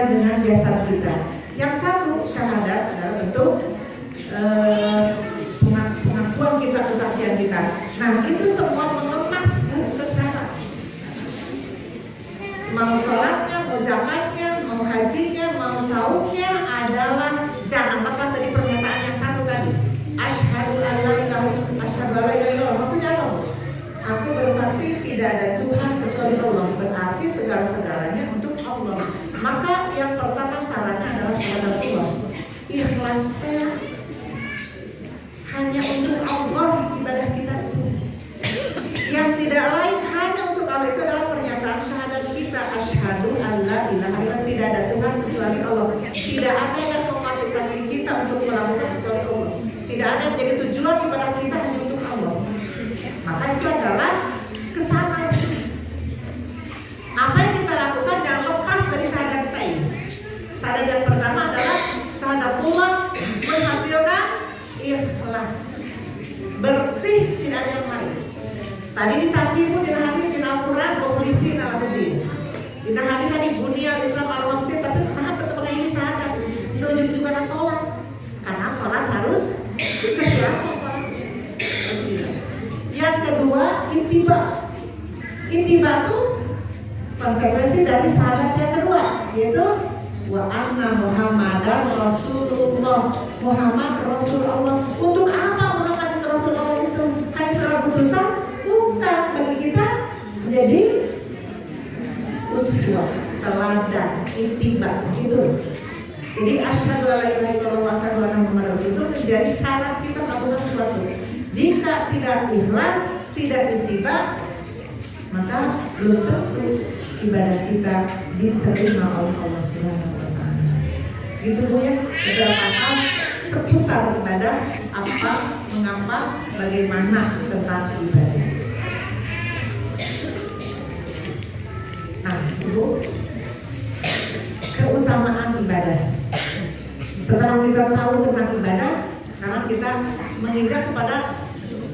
dengan jasad kita. Yang 1 syahadat adalah bentuk pengakuan kita, kesaksian kita. Nah, itu semua mengemas ke syarat. Mau sholatnya, mau zakatnya, mau hajinya, mau saumnya adalah jangan lepas dari pernyataan yang 1 tadi. Asyhadu an la ilaha illallah. Maksudnya apa? Aku bersaksi tidak ada Tuhan kecuali Allah. Berarti segala-segalanya untuk Allah. Maka yang pertama syaratnya adalah syahadat Allah. Ikhlasnya hanya untuk Allah ibadah kita itu. Yang tidak lain hanya untuk Allah itu adalah pernyataan syahadat kita. Asyhadu an la ilaha illallah, tidak ada Tuhan kecuali Allah. Tidak ada yang memotivasi kita untuk melakukan kecuali Allah. Tidak ada yang menjadi tujuan ibadah kita hanya untuk Allah. Maka itu adalah kesana. Apa yang kita lakukan jangan lepas dari syahadat kita ini. Syahadat yang pertama adalah syahadatullah menghasilkan ikhlas, bersih, tidak ada yang lain. Tadi di takdimu, di hadis, di Al-Quran, polisi, nalakudin. Di hadis tadi bunia Islam al-Waqsid, tapi kenapa teman ini syahadat? Itu juga sholat, karena sholat harus kesiapan sholat. Yang kedua, ittiba. Ittiba itu konsekuensi dari syahadat yang kedua, yaitu wa anna Muhammadan Rasulullah. Muhammad Rasulullah. Untuk apa Muhammad itu Rasulullah itu? Hanya seorang putusan? Bukan. Bagi kita menjadi uswah, teladan, ittiba gitu. Jadi asyhadu an la ilaha illallah wa asyhadu anna Muhammadar Rasulullah itu menjadi syarat kita melakukan sesuatu. Jika tidak ikhlas, tidak ittiba, maka belum tentu ibadah kita diterima oleh Allah Subhanahu wa taala. Gitu Bu ya, beberapa hal seputar ibadah, apa, mengapa, bagaimana tentang ibadah. Nah, Ibu, keutamaan ibadah. Setelah kita tahu tentang ibadah, sekarang kita menginjak kepada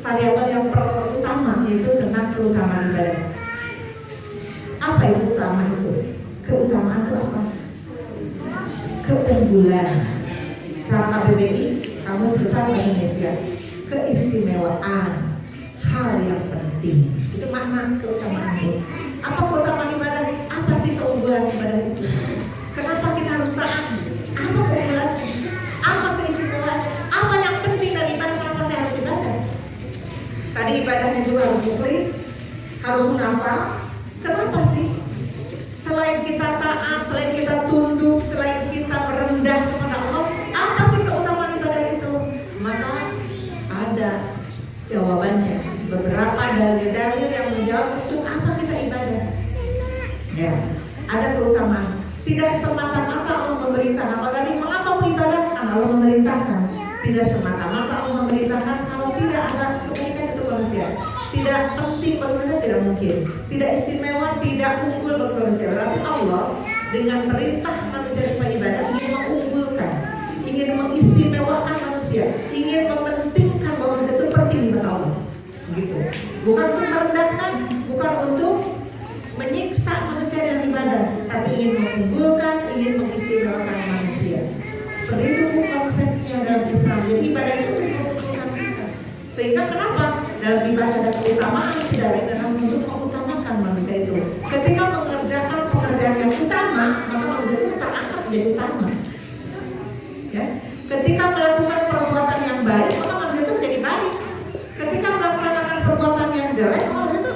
variabel yang pertama, yaitu tentang keutamaan ibadah. Apa itu utama itu? Keutamaan itu apa? Keunggulan. Secara KBBI, Kamus Besar Bahasa Indonesia, keistimewaan, hal yang penting. Itu makna keutamaan itu. Apa keutamaan ibadah? Apa sih keunggulan ibadah itu? Kenapa kita harus taat? Apa keunggulannya? Apa keistimewaannya? Apa yang penting dari ibadah? Kenapa saya harus ibadah? Tadi ibadahnya juga harus mukhlis, harus munafah. Kenapa sih? Selain kita taat, selain kita tunduk, selain kita merendah kepada Allah, apa sih keutamaan ibadah itu? Maka ada jawabannya. Beberapa dalil-dalil yang menjawab untuk apa kita ibadah. Ya, ada keutamaan. Tidak semata-mata Allah memerintahkan. Kalau tadi mengapa mau ibadah? Karena Allah memerintahkan. Tidak semata-mata Allah memerintahkan kalau tidak ada kebaikan untuk manusia. Tidak penting bagi manusia, tidak mungkin. Tidak istimewa, tidak unggul bagi manusia. Berarti Allah dengan perintah manusia supaya ibadah ingin mengunggulkan, ingin mengistimewakan manusia, ingin mementingkan bahwa manusia itu penting di mata Allah. Gitu. Bukan untuk merendahkan, bukan untuk menyiksa manusia dengan ibadah, tapi ingin Sehingga kenapa? Dalam ibadah ada keutamaan, tidak ada dalam untuk mengutamakan manusia itu. Ketika mengerjakan pekerjaan yang utama, maka manusia itu terangkat menjadi utama. Ya. Ketika melakukan perbuatan yang baik, maka manusia itu menjadi baik. Ketika melaksanakan perbuatan yang jelek, maka manusia itu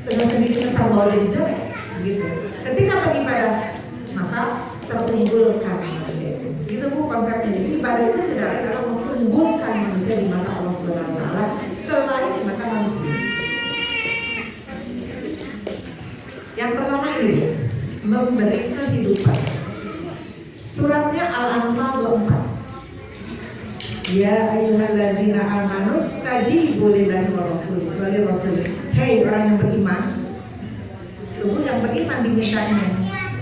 dengan sendirinya sama jadi jelek. Gitu. Ketika beribadah, maka terunggulkan manusia itu. Gitu Bu konsepnya. Jadi ibadah itu tidak lain adalah mengunggulkan manusia di mata Allah Subhanahu wa taala selain di mata manusia. Yang pertama ini memberi kehidupan. Suratnya Al-Anfal 24. Ya ayyuhalladzina amanu stajibu lillahi wa rasulihi. Hei orang yang beriman. Tubuh yang beriman dimintanya.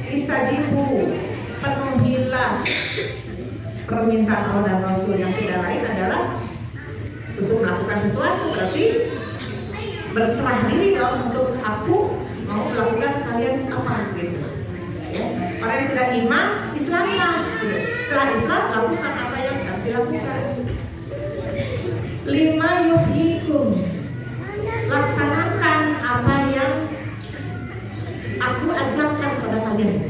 Istajibu, penuhilah permintaan Allah dan Rasul yang tidak lain adalah untuk melakukan sesuatu, berarti berserah diri dong untuk aku mau melakukan kalian apa gitu. Ya. Orang yang sudah iman, Islamlah. Gitu. Setelah Islam, lakukan apa yang harus dilakukan. 5 yuhyikum, laksanakan apa yang aku ajarkan pada kalian,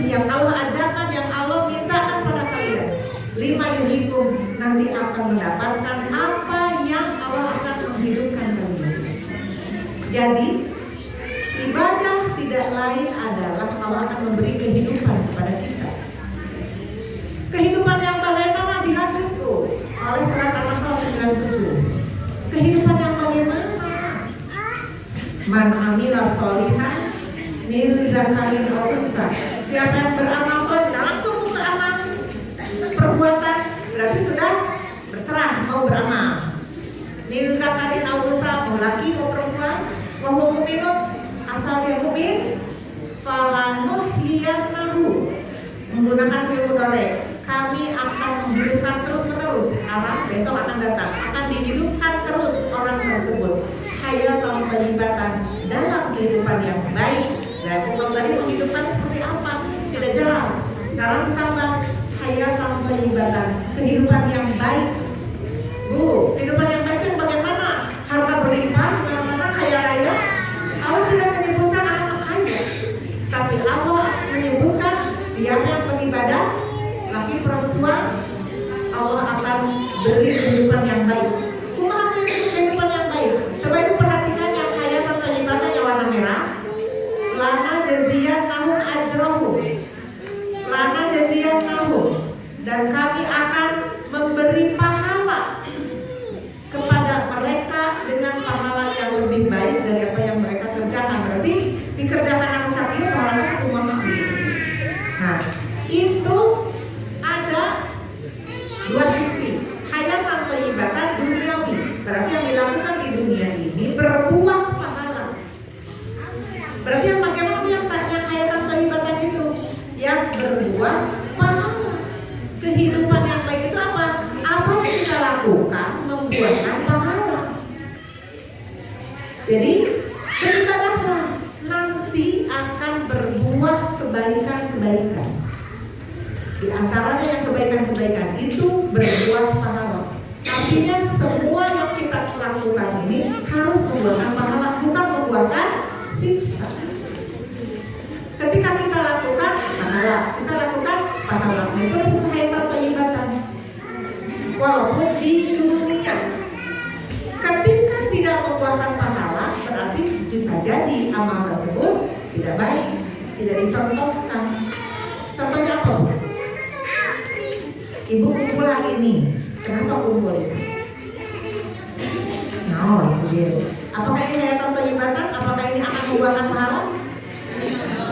yang Allah ajarkan, yang Allah mintakan pada kalian. 5 yuhyikum, nanti akan mendapatkan apa yang Allah akan menghidupkan kalian. Jadi ibadah tidak lain adalah Allah akan memberi kehidupan kepada kita. Kehidupan yang bagaimana dilanjut oleh surat Al-Nahl 97. Kehidupan yang bagaimana? Man amila sholihan min dzakarin aw untha. Siapa yang beramal soleh, tidak langsung ke amal perbuatan, berarti sudah berserah mau beramal. Min dzakarin aw untha, mau laki mau perempuan, wa huwa mu'minun, asal dia mukmin, falanuhyiyannahu, menggunakan fi'il mudhari, kami akan menghidupkan terus menerus. Arab besok akan datang, akan dihidupkan terus orang tersebut. Hayatan thayyibatan, dalam kehidupan yang baik. Dan kalau tadi menghidupkan seperti apa? Tidak jelas. Sekarang ditambah hayatan thayyibatan, kehidupan yang baik. Bu, kehidupan yang baik itu bagaimana? Harta berlimpah, bagaimana kaya raya? Allah tidak menyebutkan anak kaya, tapi Allah menyebutkan siapa yang beribadah, laki perempuan, Allah akan beri kehidupan yang baik. Kumaha itu kehidupan yang baik? Coba ibu perhatikan yang hayatan thayyibatan yang warna merah. Lana jaziyannahum ajrahum. Lana jaziyannahum, dan kami akan memberi pahala kepada mereka dengan pahala yang lebih baik dari apa yang mereka kerjakan. Berarti dikerjakan yang satu pahala satu mama. Nah, itu ada dua sisi. Hayatan thayyibatan duniawi, berarti yang dilakukan di dunia ini berbuah pahala. Berarti yang bagaimana yang hayatan thayyibatan itu yang berbuah pahala. Kehidupan yang baik itu apa? Apa yang kita lakukan membuahkan pahala. Jadi beribadahlah, nanti akan berbuah kebaikan-kebaikan. Di antaranya yang kebaikan-kebaikan itu berbuah pahala. Artinya semua yang kita lakukan ini harus membuahkan pahala, bukan membuahkan siksa. Ketika kita lakukan pahala, itu disebut hayatan thayyibatan. Walaupun di dunia, ketika tidak membuahkan pahala, berarti bisa jadi amal tersebut tidak baik, tidak dicontohkan. Contohnya apa? Ibu kumpul hari ini, kenapa kumpul itu? No, serius. Apakah ini hayatan thayyibatan? Apakah ini akan membuahkan pahala?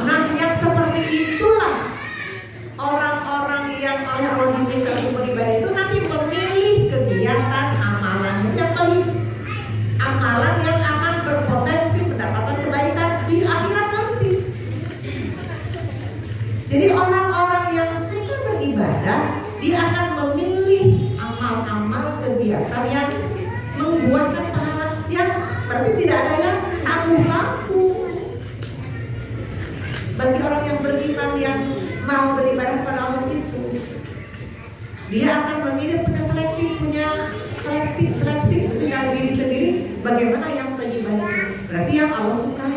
Nah, yang seperti itulah orang-orang yang oleh Allah diminta untuk beribadah itu nanti memilih kegiatan amalan yang baik, amalan yang akan berpotensi mendapatkan kebaikan di akhirat nanti. Jadi orang-orang yang suka beribadah, dia akan memilih amal-amal kegiatan yang membuahkan pahala, yang berarti tidak ada yang tanggung-tanggung. Bagi orang yang beriman, yang mau beribadah kepada Allah itu, dia akan memilih, punya selektif, punya seleksi dengan diri sendiri bagaimana yang thayyibah itu. Berarti yang Allah sukai,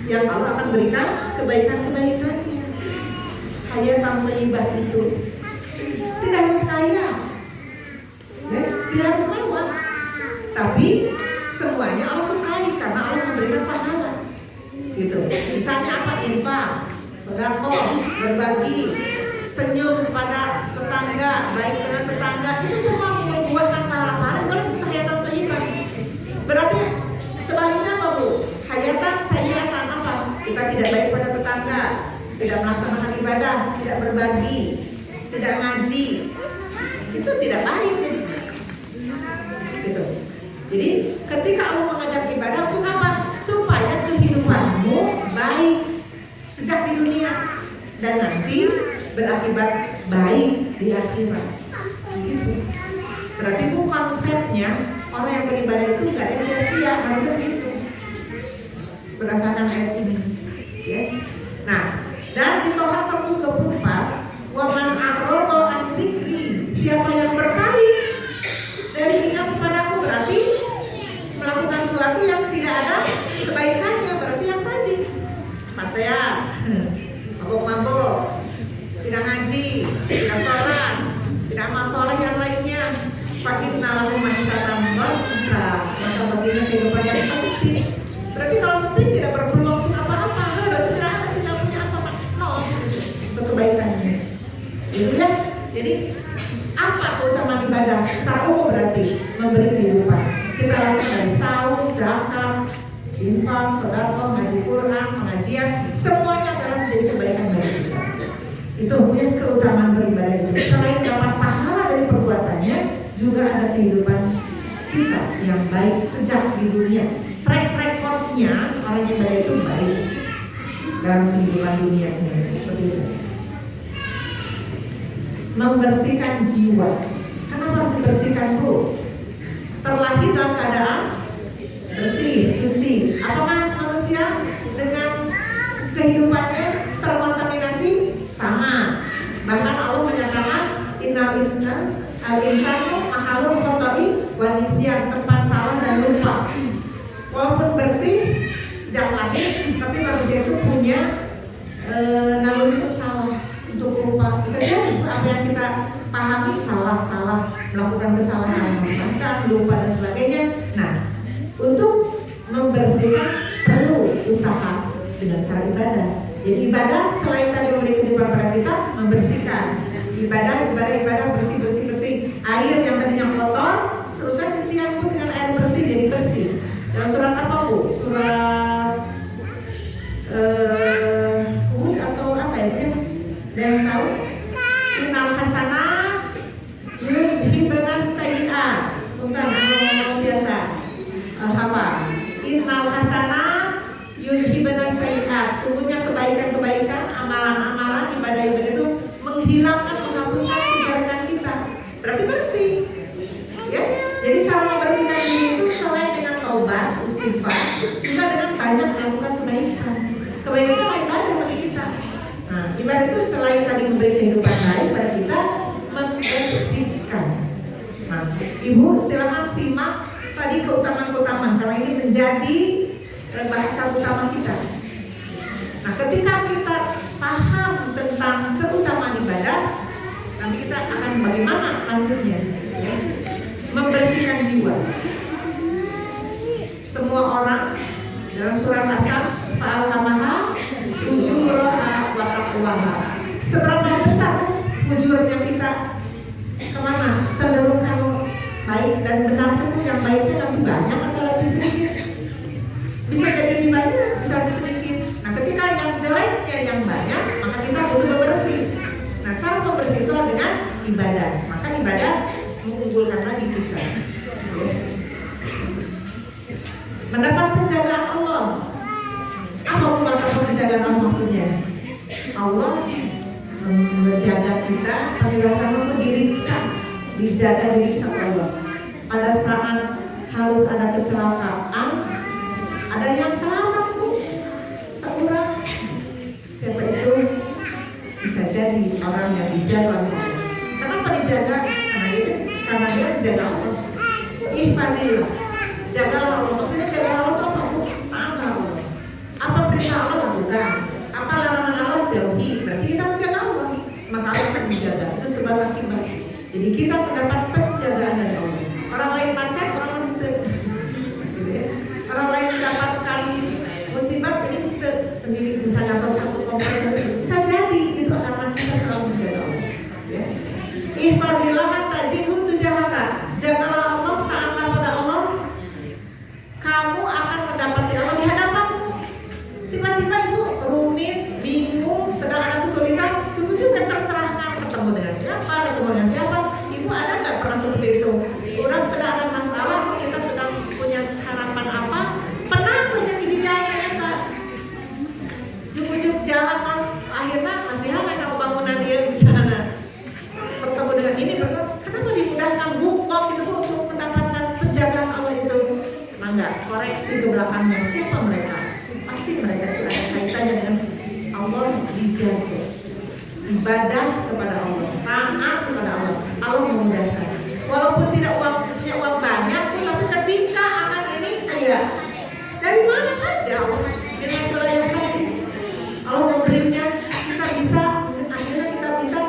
yang Allah akan berikan kebaikan-kebaikannya. Hayatan thayyibah itu tidak harus kaya, ya, tidak harus mewah, tapi semuanya Allah sukai karena Allah memberikan pahala. Gitu. Misalnya apa? Infak, sedekah, berbagi, senyum kepada tetangga, baik dengan tetangga, itu semua membuahkan pahala. Itu adalah hayatan thayyibah. Berarti sebaliknya apa, Bu? Hayatan sayyi'atan apa? Kita tidak baik pada tetangga, tidak melaksanakan ibadah, tidak berbagi, tidak ngaji, itu tidak baik. Gitu. Jadi ketika Allah mengajak ibadah untuk apa? Supaya kehidupanmu baik sejak di dunia dan nanti berakibat baik di akhirat. Gitu. Berarti itu konsepnya orang yang beribadah itu gak ada yang sia-sia, harusnya begitu. Berdasarkan ayat ini, ya. Nah, dan di Toha 124, waman a'rada an dzikri, siapa yang berpaling dari ingat kepadaku, berarti melakukan sesuatu yang tidak ada kebaikannya, berarti yang tadi. Mas saya mabuk-mabuk, tidak ngaji, tidak sholat, tidak amal soleh yang lainnya, pakai nalahu masyarakat maka baginya kehidupan yang sempit. Berarti kalau sempit tidak berpeluang untuk apa-apa, berarti tidak punya apa-apa, nol untuk kebaikannya. Ya, jadi apa keutamaan ibadah? Saum berarti memberi kehidupan. Kita lakukan dari saum, zakat, infak, sedekah, ngaji Quran, pengajian, semuanya adalah menjadi kebaikan bagi kita. Itu punya keutamaan beribadah itu. Selain dapat pahala dari perbuatannya, juga ada kehidupan kita yang baik sejak di dunia. Track recordnya orang yang baik itu baik dalam kehidupan dunia ini. Seperti itu. Membersihkan jiwa. Kenapa harus dibersihkan, Bu? Terlahir dalam keadaan bersih, suci. Apakah manusia dengan kehidupannya terkontaminasi? Sama. Bahkan Allah menyatakan innal insanu mahalul khoto'i wa nisyan, tempat salah dan lupa. Walaupun bersih sejak lahir, tapi manusia itu punya naluri untuk salah, untuk lupa. Bisa jadi apa yang kita pahami salah, melakukan kesalahan, melakukan lupa dan sebagainya. Nah, untuk membersihkan perlu usaha dengan cara ibadah. Jadi ibadah selain tadi memberi kehidupan pada kita, membersihkan. Ibadah bersih. Air yang tadinya kotor, terusnya cucian itu dengan air bersih jadi bersih. Dalam surat apa, Bu? Surat Hud atau apa ya? Ada yang tahu? Innal hasanat yudhibna sayyi'at. Bukan biasa. Apa? Innal hasanat yudhibna sayyi'at. Sungguhnya kebaikan-kebaikan, amalan-amalan, ibadah-ibadah itu menghilangkan, menghapuskan kejelekan kita. Berarti bersih. Ya. Jadi cara membersihkan diri itu selain dengan taubat, istighfar, juga dengan banyak melakukan kebaikan. Kebaikan itu ibadah bagi kita. Nah, ibadah itu selain tadi memberi kehidupan baik pada kita, membersihkan. Nah, Ibu silakan simak tadi keutamaan karena ini menjadi bahasa utama kita. Nah, ketika kita paham tentang keutamaan ibadah, nanti kita akan bagaimana lanjutnya, ya? Membersihkan jiwa. Semua orang dalam surat Asy-Syams fa'alhamaha fujuraha wa taqwaha. Seberapa besar fujurnya kita, kemana cenderung kamu baik dan benar itu yang baiknya lebih banyak atau lebih sedikit? Bisa jadi lebih banyak, bisa lebih sedikit. Nah, ketika yang jeleknya yang banyak, maka kita perlu membersih. Nah, cara membersih itu dengan ibadah. Maka ibadah mengunggulkan lagi kita. Mendapat penjagaan Allah. Apa mendapat penjagaan Allah maksudnya? Allah menjaga kita, menjaga itu diriksa, dijaga diriksa Allah. Pada saat harus ada kecelakaan, ada yang selamat tuh, seorang. Siapa itu? Bisa jadi orang yang dijaga oleh Allah. Kenapa dijaga? Karena dia dijaga Allah. Ihfadillah, jagalah Allah. Maksudnya jagalah Allah apa? Taatlah Allah. Apa perintah Allah lakukan, apa larangan Allah jauhi. Berarti kita menjaga Allah, maka Allah akan menjaga. Itu sebab akibat. Jadi kita mendapat penjagaan dari Allah. Orang lain macet, orang lain gitu ya. Orang lain mendapatkan musibah, ini kita sendiri misalnya atau satu komponen bisa jadi itu karena kita selalu menjaga Allah. Ya. Ihfadillah tajidhu tujahaka. Jagalah Allah, taatlah pada Allah, kamu akan mendapati Allah di hadapanmu. Tiba-tiba ibu rumit, bingung, sedang ada kesulitan, ibu juga tercerahkan, ketemu dengan siapa, ibu ada nggak pernah seperti itu? Orang sedang ada masalah, kita sedang punya harapan apa, pernah punya jalan ya kak? Juk-juk jalan kan, akhirnya masih ada kamu bangunan dia di sana. Bertemu dengan ini, kenapa dimudahkan bukok itu untuk mendapatkan penjagaan Allah itu? Enggak, koreksi ke belakangnya, siapa mereka? Pasti mereka itu ada kaitannya dengan Allah dijaga, ibadah kepada Allah, taat kepada Allah, Allah memudahkan. Walaupun tidak punya uang banyak, tapi ketika akan ini kaya, dari mana saja Allah dengan wilayah kasih, Allah memberinya, kita bisa, akhirnya kita bisa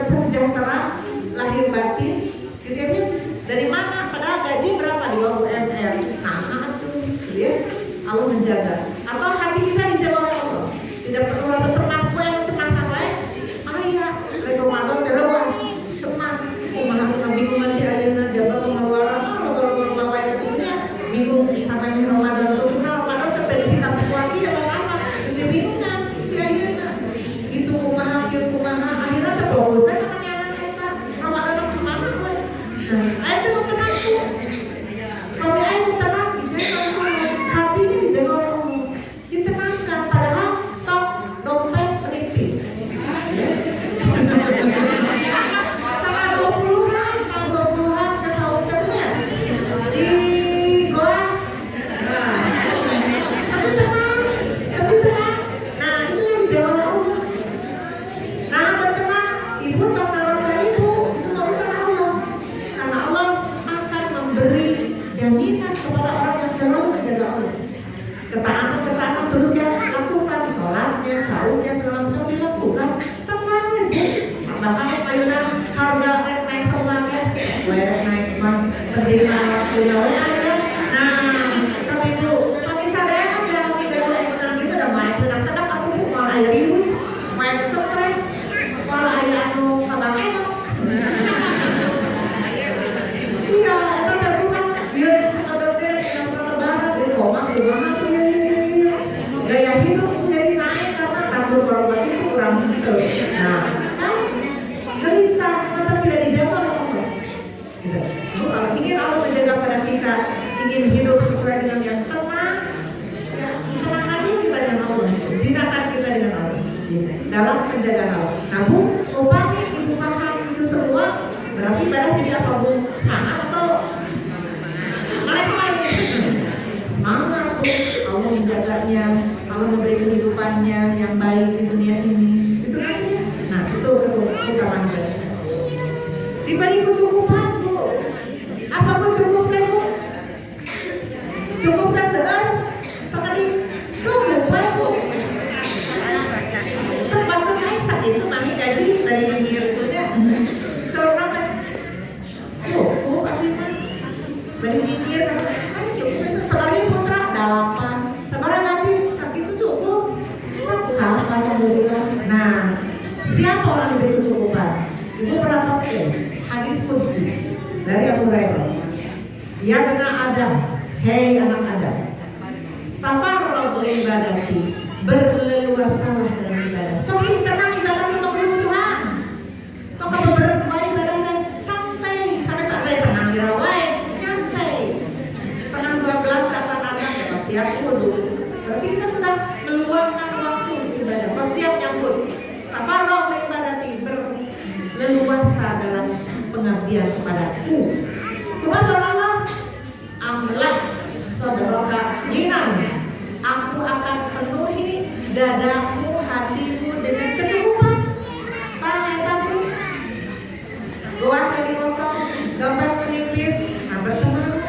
sejahtera, lahir batin, gitu ya. Dari mana? Padahal gaji berapa di bawah UMR? Nah, itu ya, Allah menjaga. Atau hati kita dijaga oleh Allah, tidak perlu rasa cemas, cemasan lain. Iya, Ramadan terlepas, cemas. Malah kita bingung nanti ayeuna jabat pengeluaran, kalau bawa itu bingung sampai Ramadan itu Ramadan tetap disita kuati ya apa? Jadi bingung kan? Ayeuna itu kumaha akhirnya terfokus anak kita Ramadan kemana gue? Ayo tuh tenang tuh. Kalau ayo tenang, dijaga oleh hatinya dijaga oleh Allah, ditenangkan. Padahal stok dompet menipis. Jaminan kepada orang yang selalu menjaga Allah. Ketaatan terus dia lakukan, sholatnya, sahurnya segala macam dilakukan. Tenang aja. Bahkan ayunan harga naik semuanya, naik seperti ada. Nah, tapi itu kami sadar aja kita dulu ikutan gitu udah main tenang sedap aku tuh malah air ribu, main stres, malah air anu kabang enak. Iya, gaya hidup menjadi naik karena takut berobat itu kurang gitu. Nah, kan gelisah karena tidak dijaga oleh Allah. Kalau ingin Allah menjaga pada kita, ingin hidup sesuai dengan yang tenang, ya tenangkan dulu kita dengan Allah, jinakan kita dengan Allah dalam penjagaan Allah. Namun, rupanya ibu paham itu semua berarti ibadah jadi apa bu? Sangat atau mereka semangat bu, Allah menjaganya, Allah memberi kehidupannya yang baik di dunia ini. Itu artinya. Nah, itu utamanya. Diberi kecukupan bu. Apapun cukup bu. Cukup sekali cukup bu. Sempat naik saat itu naik gaji dari pinggir itu ya. Seorang kan cukup apa dari pinggir cukup itu sekali putra dalapan. Sebarang gaji sakit itu cukup. Alhamdulillah. Nah, siapa orang yang diberi kecukupan? Ibu pernah tafsir hadis qudsi dari Abu Hurairah. Ya benar Adam, hei anak Adam, tafarragh li ibadati, berleluasalah dalam ibadah. So tenang ibadah itu kerusuhan. Kok kamu beribadah santai, karena santai tenang dirawai, santai. Setengah 12 atas ya siap dulu. Berarti kita sudah meluangkan waktu ibadah. Kau siap nyambut. Tafarragh li ibadati, berleluasa dalam pengabdian kepadaku. Kepada Allah, amlah saudara jinan. Aku akan penuhi dadamu, hatimu dengan kecukupan. Tanya tahu. Goa tadi kosong, dompet menipis, nah bertenang.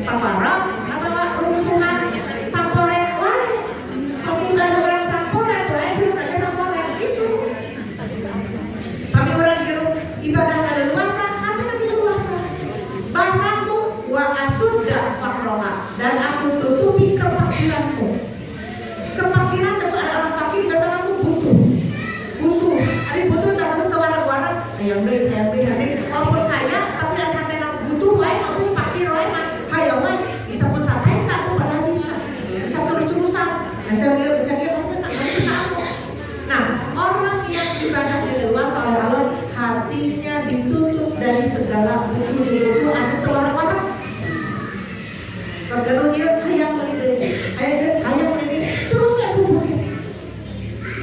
taparang atau rumusuhan samporet wae. Tapi ibadah orang samporet wae di rumah kita samporet gitu. Tapi orang di ibadah leluasa, hati lagi leluasa. Bahkan tuh wa asudda fakroha, dan aku tutupi kefakiranku. Kefakiran itu ada orang fakir, kata aku butuh. Ada butuh tak terus ke warna-warna. Yang beri. Walaupun kaya, tapi ada yang butuh, wae aku fakir wae mah. Hayo mah bisa pun tak aku padahal bisa terus-terusan. Nah, saya bisa dia mau tak aku. Nah, orang yang ibadah leluasa oleh Allah, hatinya ditutup dari segala butuh ada keluar-keluar. Terus kalau dia hayang meliti, terus aku butuh.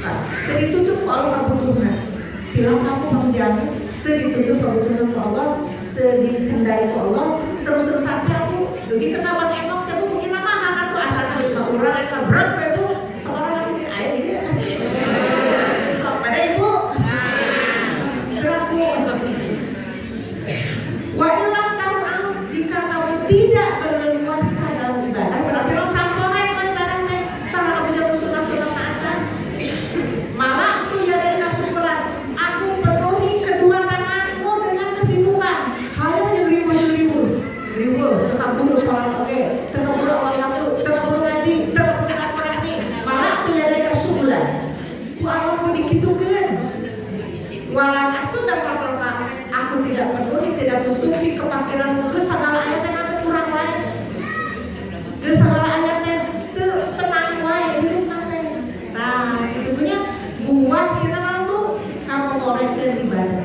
Nah, jadi tutup Allah kebutuhan. Silang aku menjamin, ditutup kebutuhan Allah, dikendali Allah, terus-terusan aku. Jadi kenapa emang aku mungkin namahan atau asal lima orang yang berat itu seorang lagi ayat ini. So, pada ibu, teraku. Wa ilam kamu jika kamu tidak berleluasa dalam ibadah, berarti lo samporen ibadahnya. Karena kamu jauh sunat-sunat acan. Malah aku jadi kasukuran. Aku penuhi kedua tanganku dengan kesibukan. Kalian yang ribu, tetap dulu sholat oke, tetap dulu awal waktu, tetap dulu ngaji, tetap dulu Al-Quran nih. Malah aku jadi kasukuran. Ku Allah ku dikitukan. Walau asud dan fatroka, aku tidak peduli, tidak tutupi kepakiranmu ke segala ayat yang ada kurang lain, ke segala ayat yang senang wae di rumah teh. Nah, itu punya buat kita lalu kamu orang ke ibadah.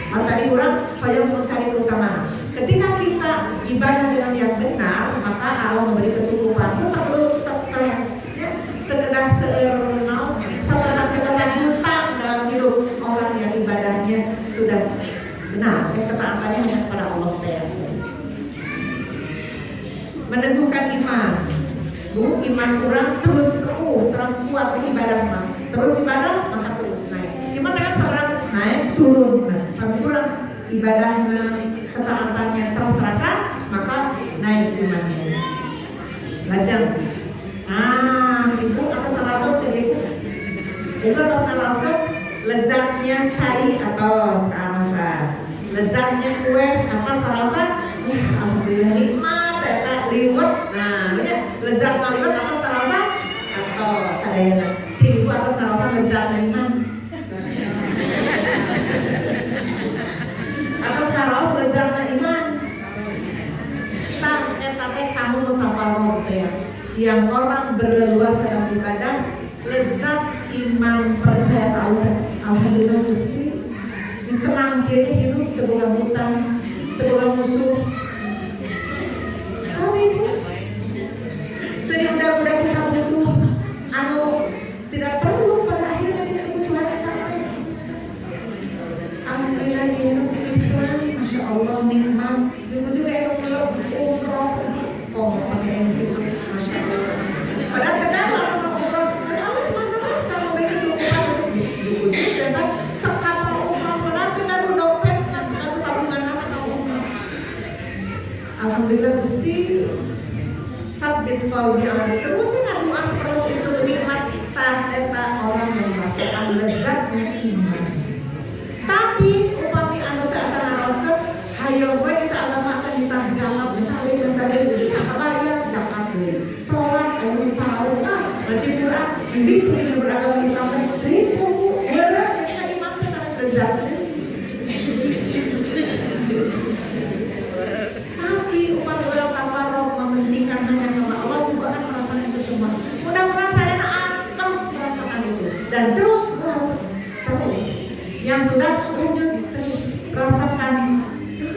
Nah, tadi orang saya mencari keutamaan. Ketika kita ibadah dengan yang benar, maka Allah memberi kecukupan. Kita perlu stres, ya, terkedah serenau, setelah hutang dalam hidup orang yang ibadahnya sudah benar, yang ketaatannya hanya kepada Allah Ta'ala. Meneguhkan iman, iman kurang terus kuat ibadah, terus ibadah maka terus naik. Iman kan seorang naik turun, tapi kurang ibadahnya, ketaatannya terus terasa, maka naik imannya. Lajang, itu atas alasan itu atas alasan lezatnya cai atau searasa, lezatnya kue atas alasan, alhamdulillah nikmat, tak liwat. Nah, benar lezat liwat atas alasan atau sadayana cipu atas alasan lezatnya iman. Atas alasan lezatnya iman. Tapi kamu mutafarroh ya, yang orang berleluasa dalam ibadah, lezat iman percaya Allah. Alhamdulillah Gusti, disenang kiri hidup terbuka hutang, terbuka musuh. Kalau ibu, tadi udah kita butuh, tidak perlu pada akhirnya kita kebutuhan sampai. Alhamdulillah hidup di Islam, masya Allah nikmat. Ibu juga yang belum umroh, pakai itu, masya Allah. Padahal kenapa orang umroh? Dari Allah mana masa memberi kecukupan untuk dibujuk dan cekap umroh berat dengan dompet dan satu tabungan atau umroh. Alhamdulillah Gusti, sabit kalau dia lagi terusin doa terus itu nikmat eta orang yang merasakan lezatnya iman. Tapi upami anu tak akan hayo gue kita agama akan ditarjamah misalnya yang tadi cakap zakat sholat ayo sahur baca Quran ini beragama Islam itu berat yang saya iman harus lezat. Tapi upami orang tawarok mementingkan hanya sama Allah juga akan merasakan itu semua. Mudah-mudahan saya atas merasakan itu dan terus yang sudah lanjut terus rasakan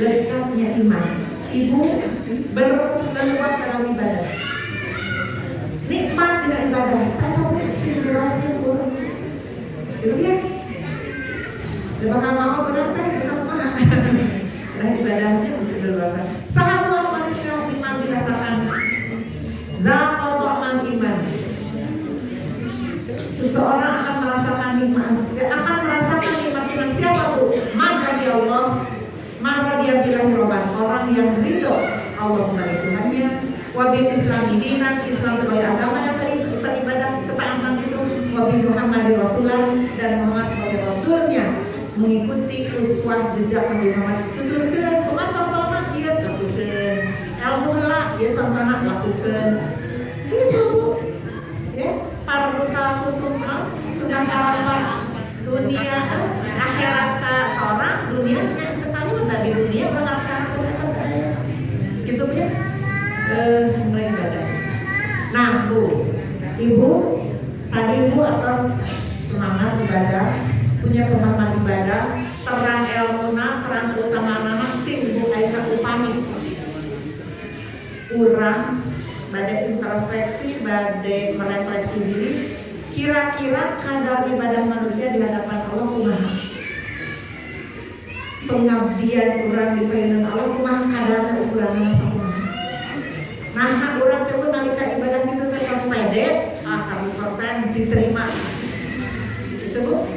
lezatnya iman. Ibu berleluasa dalam ibadah, nikmat dengan ibadah, tapi sindirasi pun itu dia. Jangan mau berapa kita mana? Nah ibadahnya bisa berleluasa. Sahabat manusia iman dirasakan. Lakotoman iman. Seseorang akan merasakan nikmat, akan merasakan nikmat iman. Siapa tuh? Man radiyallahu, man radiyallahu billahi robban, orang yang ridho Allah Wabil Islami dinan, Islam sebagai agama yang beribadah ketaatan itu, wabil Muhammad Rasulullah dan Muhammad sebagai Rasulnya, mengikuti uswah jejak Nabi Muhammad. Tuturkeun kumaha contohna ieu lakukeun, ilmu heula ieu contohna lakukeun. Kitu Bu. Ya, pardu khususna sudah kalapan dunia akhirat ka seorang dunia nya sekali di dunia melaksanakan sunnah saya. Gitu ya. Mereka. Nah Bu, Ibu tadi Ibu atas semangat ibadah, punya pemahaman ibadah, terang ilmuna, terang utama nama cing Bu ayeuna upami urang bade introspeksi, bade merefleksi diri, kira-kira kadar ibadah manusia di hadapan Allah kumaha? Pengabdian urang di peuyeun Allah kumaha kadarna ukuranna sakumaha? Nah, urang teh nalika ibadah kitu teh tos pede, 100% diterima. Itu Bu.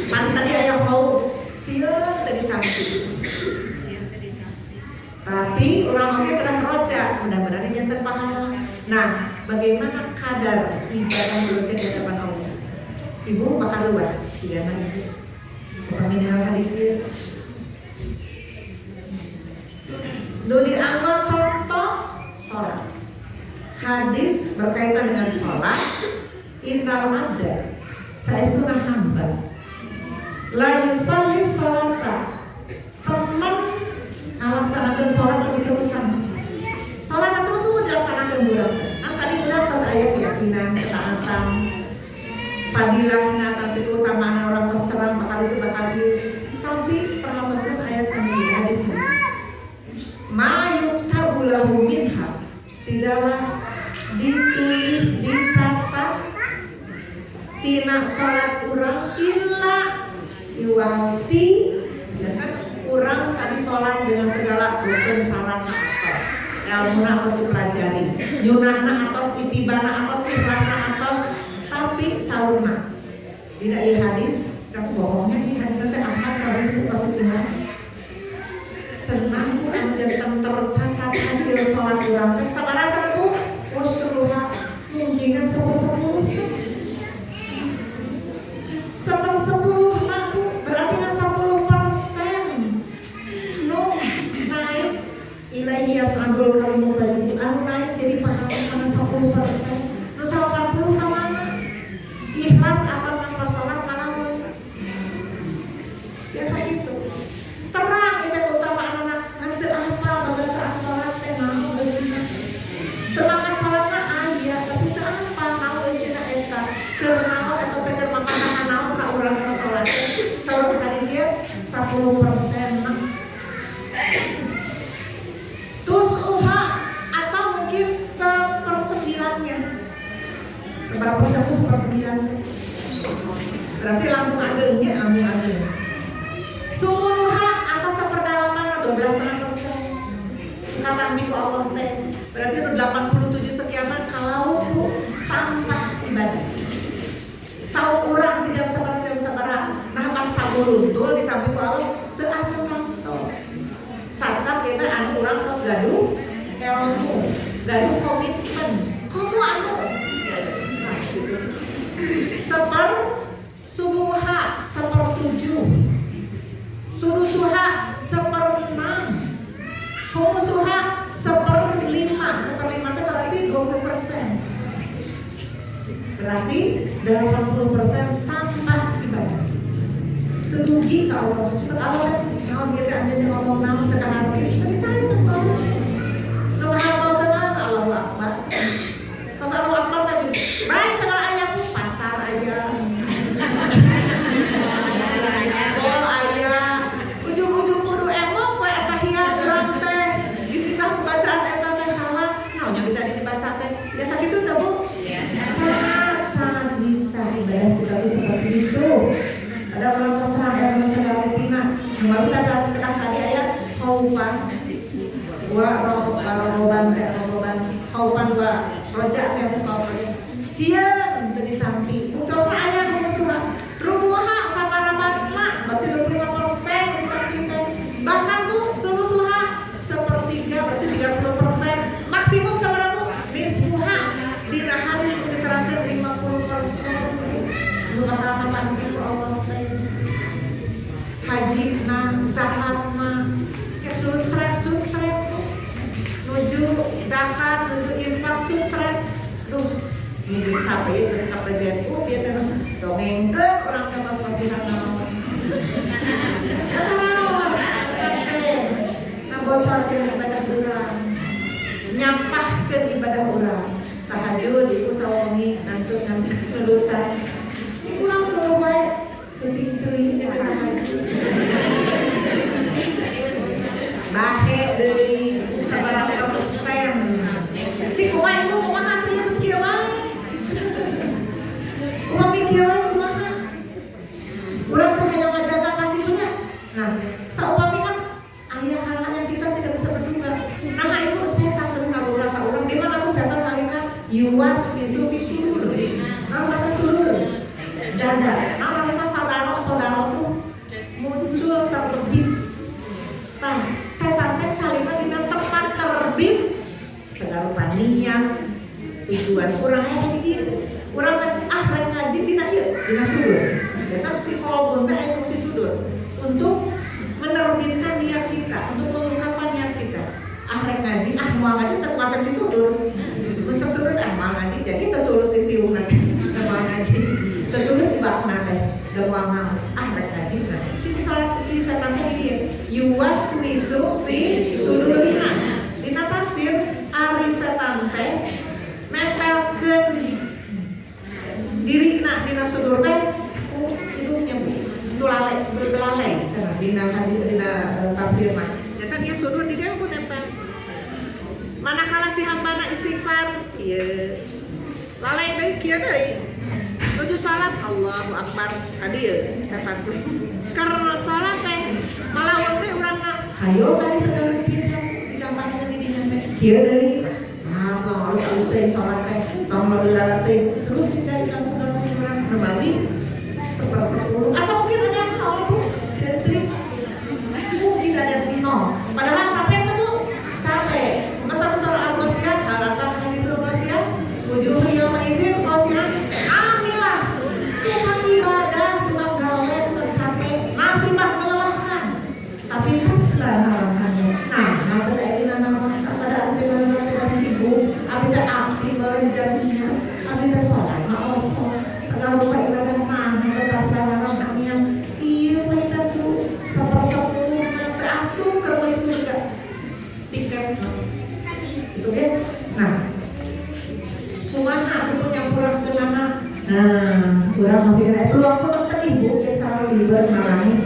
Pan tadi aya khauf, sieun teh dicantik. Tapi orang oge pernah roja, mudah-mudahan janten pahala. Nah, bagaimana kadar ibadah manusia di hadapan Allah? Ibu bakal luas, ya kan Ibu? Peminihan hadis ieu. Nu dianggap contoh sholat. Hadis berkaitan dengan sholat. Innal abda saestuna hamba la yusolli sholata, teman ngalaksanakeun sholat terus-terusan. Sholat terus dilaksanakeun bulan. Tadi bulan tos aya keyakinan, ketaatan, fadilahna tapi keutamaan orang terserang bakal itu bakal itu. Tapi perhatikan ayat ini hadis ini. Ma yuktabu lahu minha, tidaklah ditulis dicatat tina sholat urang illa yuwati, dan urang tadi sholat dengan segala rukun syarat atas ilmuna atas dipelajari, nyunahna atas itibana atas ikhlasna atas, tapi saurna tidak ieu hadis kan bohongnya ini hadis teh Ahmad saur itu positifnya senang anu janten tercatat hasil sholat urang teh sabaraha Bu? Usruha mungkin 10 nah Bu, berarti kan 10% no naik ilaihi as'adul kalimu bagi anu naik jadi pahala karena 10%. No 80 ka mana? Ikhlas atas nama sholat mana Bu? Biasa gitu. Terang itu keutamaan anak nanti apa pada saat sholat teh naon geusina. Semangat sholatna aya tapi teu apa naon geusina eta. Keur naon eta teh keur makanan naon ka urang ka sholat. Saur hadis ieu 10% mah. Tusuha atau mungkin 1/9-nya. Seberapa persen itu 1/9? Berarti lambung ageungnya lambung ageung. Sumuha atau seperdalaman 12,5%. Kata Nabi Allah teh berarti 87 sekianan kalau sampah ibadah. Saur urang tidak sabar. Nah pan sabuluntul ditampi ku Allah teu acan kantos. Cacat kita anu urang tos gaduh ilmu, gaduh komitmen. Kamu anu sumuha 1/7, surusuha 1/6, humusuha 1/5. 1/5 itu berarti 20%. Berarti 80% sampah ibadah. Terugi ke Allah. Sekarang kalau kita ada yang ngomong namun tekan hati, tapi cari tempat. Nuhal tosenan Allahu Akbar. Tos Allahu Akbar tadi. Baik segala ayat pasar aja. Bol aja. Ujung-ujung kudu emok we tahiyat urang teh. Dititah bacaan eta teh salah. Naonnya bisa dibaca teh. Biasa kitu teh Bu? Sangat bisa ibadah kita seperti itu. Ada orang terserah dan masalah rutina. Baru kita tadi ayat khaufan wa roban khaufan wa roja teh sieun teu ditampi. Untuk aya nu surah rubuha saparabatna berarti 25% ditampi teh. Bahkan Bu suruh 1/3 berarti 30%. zakat mah cucret nuju zakat nuju infak cucret. Duh, ini capek terus kaprejen dia kan dongeng ke orang sama masihan naon. Terus nah bocorkeun ibadah urang. Nyampahkeun ibadah urang. Tahajud iku sawangi nantun nulutan. Iku urang tuluy wae penting teuing eta tahajud. Bahe deui sabaraha persen. Cik kumaha ibu kumaha teu kieu mah. Kumaha mikir wae kumaha. Urang teh hayang ngajaga kasihnya. Nah, saupami kan aya hal-hal yang kita tidak bisa berduga. Nah, itu setan teu ngagura ka urang. Di mana aku setan salina yuwas bisu bisu. Nah, bahasa sulur. Dada. Nah, bahasa saudara-saudara tuh muncul terbit. Nah, setan teh salina dina tempat terbit. Segarupa niat tujuan urang aya di dieu. Urang teh rek ngaji dina ieu, dina sudur. Eta psikolog teh aya fungsi sudur untuk menerbitkan niat kita, untuk mengungkapkan niat kita. Rek ngaji, moal ngaji teh macam si sudur. Muncul sudur moal ngaji, jadi teu tulus di piungna teh. Moal ngaji, teu tulus di bakna teh. Da moal ngaji, rek ngaji teh. Si setan teh ieu, yuwas wisu fi sudurina. Dina tafsir ari setan teh nempelkeun dirina dina sudur teh hidungnya tulalai berbelalai cenah dina tafsir mah. Nyata dia sudur di dia pun nempel. Manakala si hambana istighfar, ieu lalai deui kieu deui. Nuju salat Allahu Akbar ka dieu setan teh. Keur salat teh malah we urangna hayo tadi segala pikiran digampangkeun di dinya teh. Kieu deui. Nah, kalau selesai sholat teh, nomor latih terus kita kampung urang kembali 1/10 atau mungkin ada yang tahu bu, dan trik mungkin ada yang nol. Padahal capek tuh bu, capek. Masa surah Al-Ghasyiyah, alatan hadithul Ghasyiyah, wujuh yawma idzin ghasyiyah. Amilah, Tuhan ibadah, Tuhan gawe, Tuhan capek, masih mah melelahkan. Tapi teruslah narahannya. Nah, nanti kayak gini pada abis aktif baru dijadinya, abis sholat, maosok, segala lupa ibadah mah, berdasarkan namanya, iya mereka tuh 1/10 terasum ke surga, tiket, itu kan, nah, kumaha aku punya kurang kenana, nah, kurang masih kena, peluang untuk seribu, ya kalau liber nangis,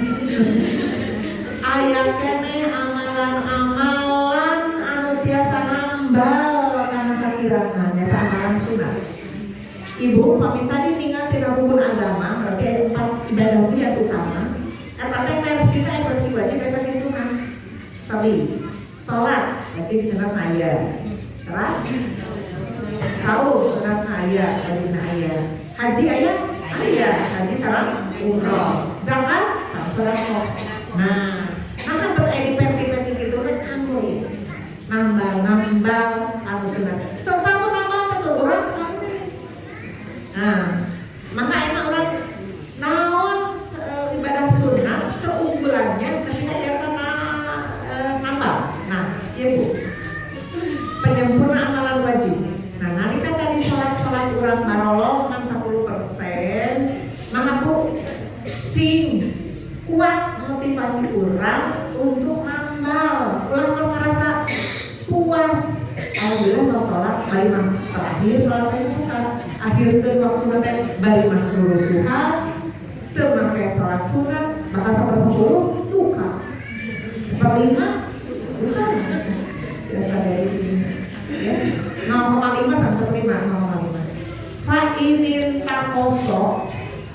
ayat kene amalan anu biasa nambah. Kirangannya amalan sunat. Ibu pamit tadi ningat tina rukun agama, berarti ada 4 ibadah yang utama. Eta teh versi wajib versi sunat. Tapi salat wajib sunat aya. Terus saum sunat aya, wajib aya. Haji aya? Aya. Haji sareng umroh. Zakat sareng sedekah. Nah, di versi kitu teh kanggo ieu. Nambal anu sunat. Sama nambal masuk urang sanes. Nah, maka enak urang naon ibadah sunat keunggulannya ketika biasa nambal. Nah, ieu Bu. Penyempurna amalan wajib. Nah, nalika tadi salat urang marolong 10%, maka Bu sing kuat motivasi urang untuk nambal. Ulang tos ngerasa puas. Alhamdulillah mau sholat bari mah terakhir sholat bukan akhir ke waktu nanti bari mah rusuha teu make sholat sunat maka 1/10 duka 1/5 bukan biasa dari ya 0,5 sampai 1/5 fa inin takoso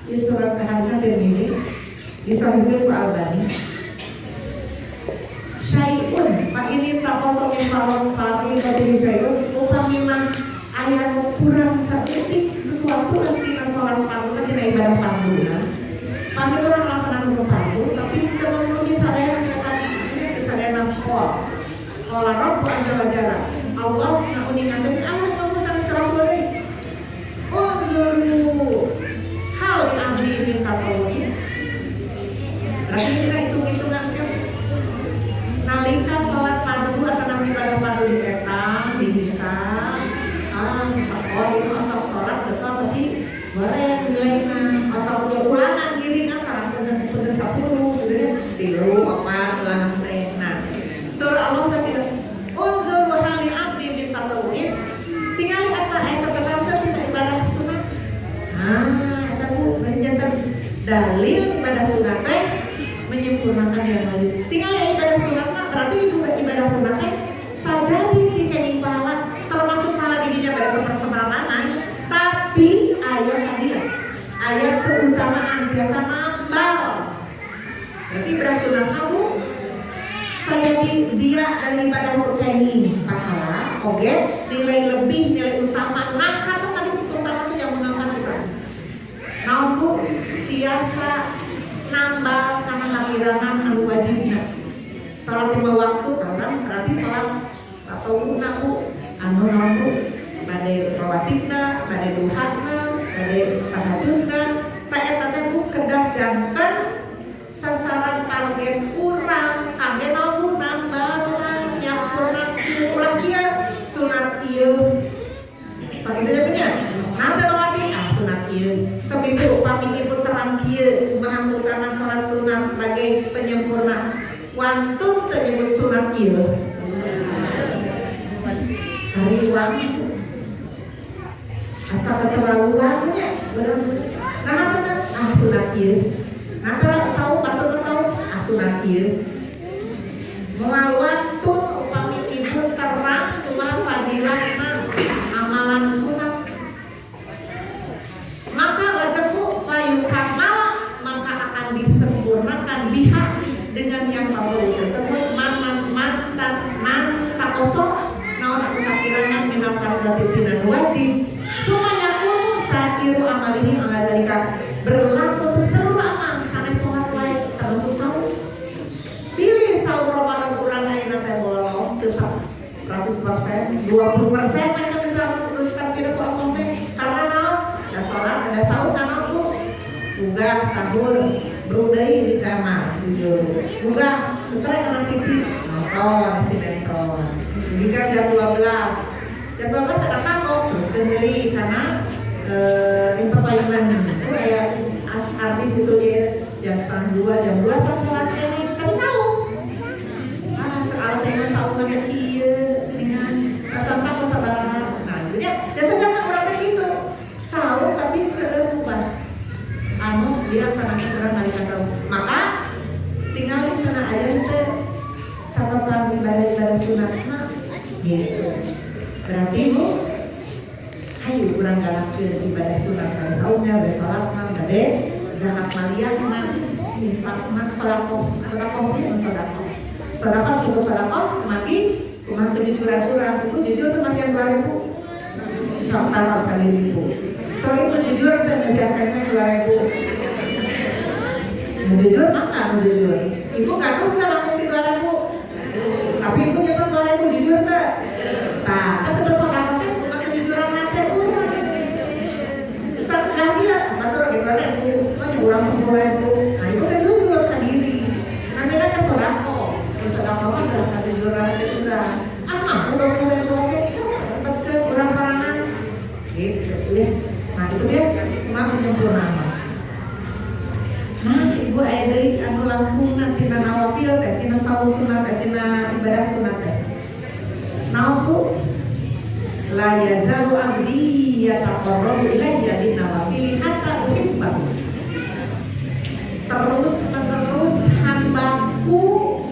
di surat kehadisan sendiri disahihkan ke Albani syai'un pak ini tak kosong yang paling dari syai'un upami mah ayat kurang seutik sesuatu ketika sholat fardu ketika ibadah fardu pasti orang melaksanakan fardu tapi tidak memenuhi sadaya kesehatan kesadaran Qala Rabbu azza wa jalla Allah ngaunikan tadi Allah kamu sangat keras boleh unzuru hal abdi minta tawin berarti kita hitung-hitungan daripada di etang, dihisap, ini asal sholat betul tapi goreng nilainya asal ulangan diri kan karena bener 10 gitu tilu apa ulangan teh. Nah surah Allah tadi unzur wa hali abdi min tatawuin tinggal kata ayat catatan tidak ibadah sunat. Eta bu menjadi dalil ibadah sunat teh menyempurnakan yang lain. Tinggal ibadah sunat berarti ibadah sunat teh saja dikeni pahala termasuk pahala dirinya pada sepersemanaan, tapi ayat keutamaan biasa nambah. Berarti bersunat kamu saya dia dari ibadah kekeni pahala, oke, nilai lebih, nilai utama. Maka tadi utama itu yang mengangkat kita. Namun biasa nambah karena kehilangan anu wajibnya. Salat 5 waktu, kan? Berarti salat atau naku anu naku pada rawatibna, pada duhana, pada tahajudna, eta teh ku kedah janten sasaran target urang kangge naku nambahan nyampurna ulang kieu sunat ieu. Sakitu nya nanti lagi sunat ieu. Sakitu upami ibu terang kieu kumaha keutamaan salat sunat sebagai penyempurna. Wantun tenyebut sunat ieu. Hari uang asal keterlaluannya benar-benar nah sunat ieu nantara saum atau saum sunat ieu mawantun upami ibu terang cuma fadilahna amalan sunat maka bacaku fayukamal maka akan disempurnakan biha dengan yang perlu tersebut kosong naon kekirangan minal fardati dan wajib cuma yakunu sakiru amalihi ala dalika berlaku untuk seluruh amal sanes sholat lain termasuk saum pilih saum Ramadan kurang ayeuna teh bolong teu 100% 20% mereka kita harus menunjukkan pidato Allah teh karena naon ada sholat ada saum naon tuh buka sahur berudai di kamar tidur buka setelah nonton TV nonton sinetron jika jam 12 ada kagok terus kendali karena impepayunan itu kayak artis itu dia jam 2 jam 2 jam sholat ini kami saum soal tema saum kan iya dengan rasa takut sabar nah gitu ya biasanya orang kayak gitu saum tapi serupa dilaksanakan orang nalika saum maka tinggalin sana aja itu catatan ibadah sunat gitu. Berarti bu, ayo kurang galak ke ibadah sunat kalau saumnya bersolatna, bade zakat maliyah sini pak sodako punya sodako itu sodako mati cuma kejujuran orang itu jujur tuh masih yang 2000 taruh sekali ribu sorry itu jujur dan nasihatkannya 2000 jujur apa jujur ibu kaku nggak langsung 3000 tapi ibu nyebut 2000 jujur nggak nah kan sebelum sodako kan bukan kejujuran nasihat orang saat lagi ya betul gitu ada ibu orang 10.000 nah itu kan jujur ke diri namanya kan sodako kan berasa jujur itu udah aku udah mulai oke bisa dapat ke orang sorangan gitu ya nah itu dia cuma menyempurnakan nah ibu ayah dari anu langkung nanti nawafil teh tina saum sunat teh tina ibadah sunat teh nauku la yazalu abdi yataqarrabu ilayya bin nawafil hatta uhibbahu terus menerus hambaku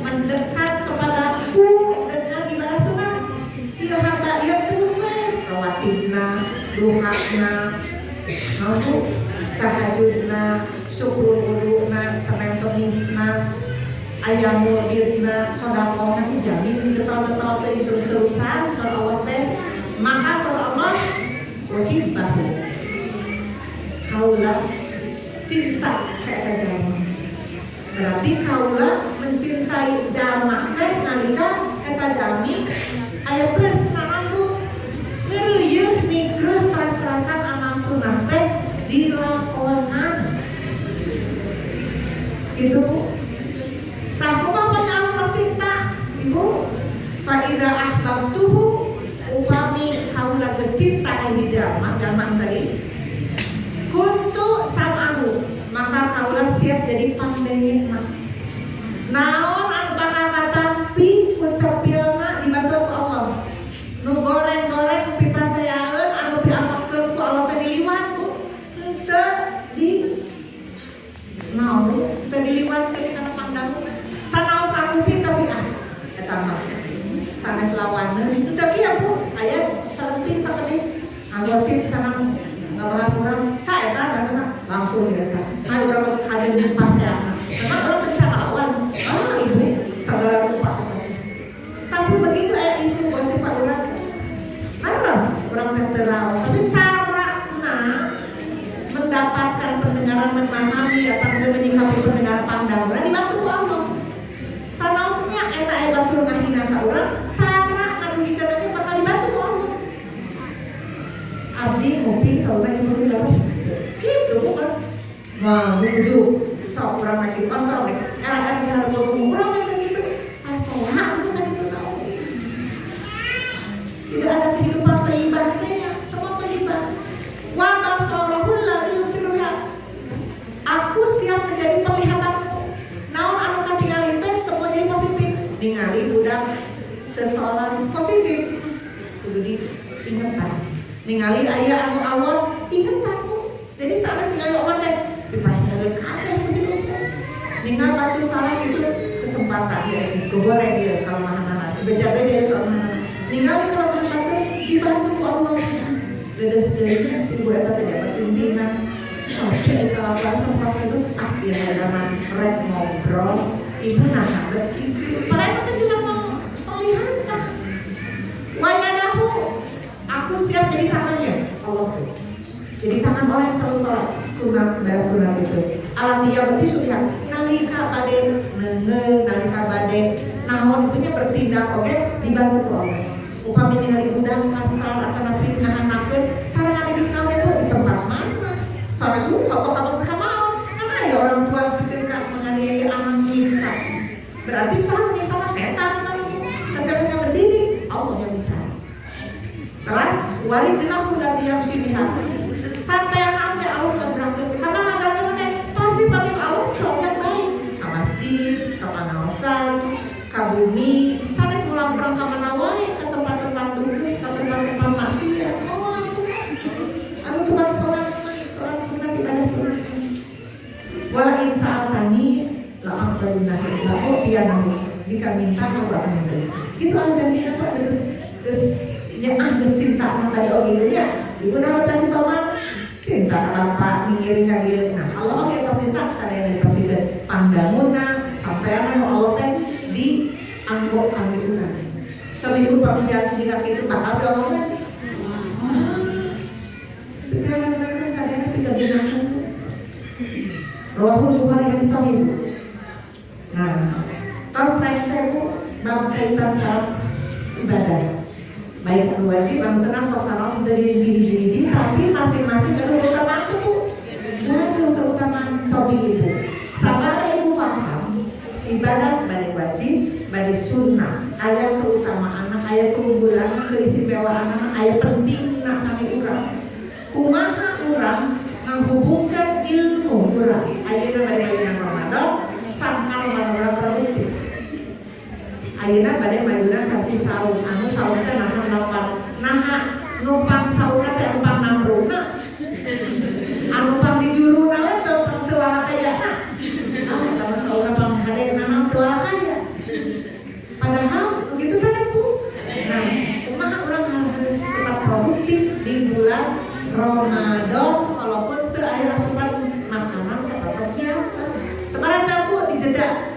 mendekat kepadaku dengan ibadah sunat dia hamba dia terus rawatibna duhakna nauku tahajudna syukur wuduna Senin Kemisna ayam mulbirna sodakoh nanti jamin betul-betul terus-terusan soal Allah teh maka soal Allah wahibbahu kaulah cinta kayak jamaah berarti kaulah mencintai jamaah teh nalika eta jami aya plus nanaku ngeureuh mikreuh tras-trasan amal sunat teh dilakonan itu tak apa punya Allah cinta ibu fa idza ahbabtuhu upami kaula bercinta ka hijama jaman tadi kuntu sam'ahu maka kaula siap jadi pandengeuna. Naon anu bakal katampi ku cepilna dibantu ku Allah. Nu goreng-goreng pipaseaeun anu diamatkeun ku Allah teh diliwat ku teu di naon teu diliwat teh kana pandangan. Sanaos kakupi tapi eta mah sanes lawaneun teu kieu Bu aya saeutik saeutik anggosip sana ngabahas urang saeta datang langsung eta. Saya urang hadir di paseana. Memang orang bisa lawan. Ibu segala rupa. Tapi begitu isu gosip Pak Urang harus orang terterawas. Tapi caranya mendapatkan pendengaran memahami atau menyikapi pendengaran pandangan dibantu Allah. Sanaosnya eta batur ngahina ka urang, cara ngadugikeun teh bakal dibantu Allah. Abdi ngopi saurang ibu lawas. Gitu bukan. Nah, nuju sok urang lagi kontrol deh. Era-era dia harus urang kayak gitu. Sehat itu kan itu tahu. Tidak ada kehidupan teribadahnya, semua terlibat. Wa basarahul ladzi yusiruha. Aku siap menjadi penglihatanmu. Naon anu katingali teh semua jadi positif. Ningali budak teu salat positif. Kudu diingetan. Ningali aya anu awon ingetan. Jadi sanes ningali obat teh dipasieun kabeh begitu. Ningali batu salah itu kesempatan ya, kegoreng ya kalau mana beja-beja kalau mana. Ningali kalau mana dibantu Allah. Dedeh-dedehnya si Bu eta teh dapat bimbingan. Oke, kalau pas itu akhirnya zaman rek ngobrol, ibu nah begitu. Mereka tuh juga mau melihat. Wayadahu, aku siap jadi tangannya Allah. Jadi tangan orang yang selalu sholat sunat dan sunat itu. Alam dia berarti sudah nalika bade nalika bade nahon punya bertindak oke dibantu Allah. Upami ningali budak kasar akan fitnahanakeun cara ngadegkeun itu di tempat mana? Sampai suka kok kamu mau. Karena ya orang tua bikin menganiaya anak nyiksa. Berarti sama sama setan tadi. Ketika berdiri Allah yang bicara. Terus wali jenah udah diam sini sampai anak Allah nggak berangkat karena agama teh pasti pakai Allah sok yang baik. Ke masjid, ke pengawasan, ke bumi, sanes mulang perang ke mana wae, ke tempat-tempat duduk, ke tempat-tempat maksiat. Oh, anu tukang sholat sunat ibadah sunat. Wala insa'al tani la aqbalina la utiyan jika minta Allah akan memberi. Itu ada janji apa? Geus cinta sama tadi gitu ya. Ibu nama tadi sama cinta apa mengiring ka dieu. Nah, kalau oge cinta sadaya presiden pandangunna sampean Allah teh di anggok kami urang. Coba ibu pamijan jika kitu bakal diomongkeun. Pikiran sadaya tiga binatang. Rawahul Bukhari dan Sahih. Nah, terus saya Bu bab kaitan salat ibadah. Baik anu wajib anu sunah sok dari jiri-jiri tapi masing-masing ada keutamaan tuh Bu. Ada keutamaan sobi ibu. Sabar ibu paham ibadah bade wajib, bade sunnah, aya keutamaan, aya keunggulan, keistimewaan, aya pentingna kami urang. Kumaha urang menghubungkan ilmu urang. Ayeuna bade bulan Ramadan sampai Ramadan produktif. Ayeuna bade majunan sasi saum, anu saum teh naha numpang sauna teh numpang namruna. Anu pang di juruna we teu pang teu wala kayana. Kalau sauna pang hade nanam teu wala kaya. Padahal begitu saja Bu. Nah, kumaha urang harus tetap produktif di bulan Ramadan walaupun teu aya asupan makanan sebatas biasa. Sabaraha Bu dijeda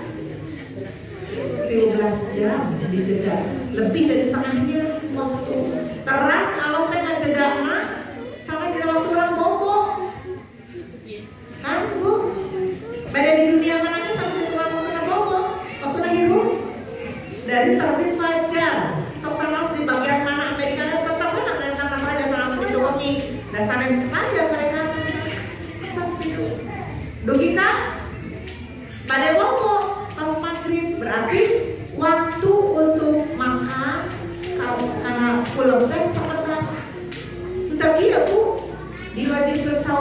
13 jam dijeda lebih dari setengahnya waktu. Teras Allah teh ngajeda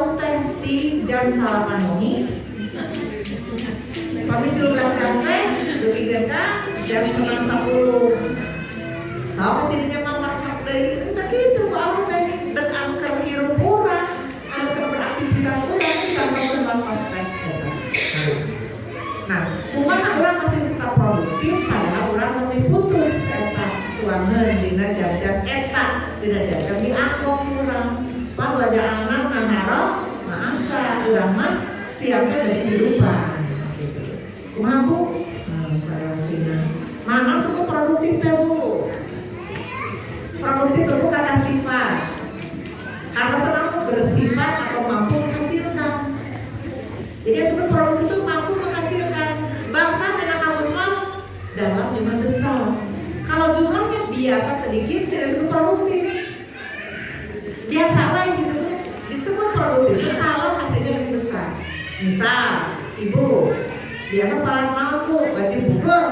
saum teh di jam salapan wengi. Pamit 13 jam teh leuwih geuka jam 9.10. Saum dirinya mamak deui teh kitu ku Allah teh bet angker hirup urang, angker beraktivitas urang tanpa berbatas teh. Nah, kumaha urang masih tetap produktif padahal urang masih putus eta tuangeun dina jam-jam eta dina jam-jam di angkong urang. Pan wajah anak ngarok maasa urang mah siapnya dari kehidupan. Kumaha Bu? Mana semua produktif teh Bu? Produktif itu karena sifat. Karena senang bersifat atau mampu menghasilkan. Jadi semua produktif itu mampu menghasilkan. Bahkan dengan kamus mau dalam jumlah besar. Kalau jumlahnya biasa sedikit tidak disebut produktif. Biasa lain gitu disebut produktif kalau hasilnya lebih besar. Misal, ibu biasa salat naon Bu, wajib buku.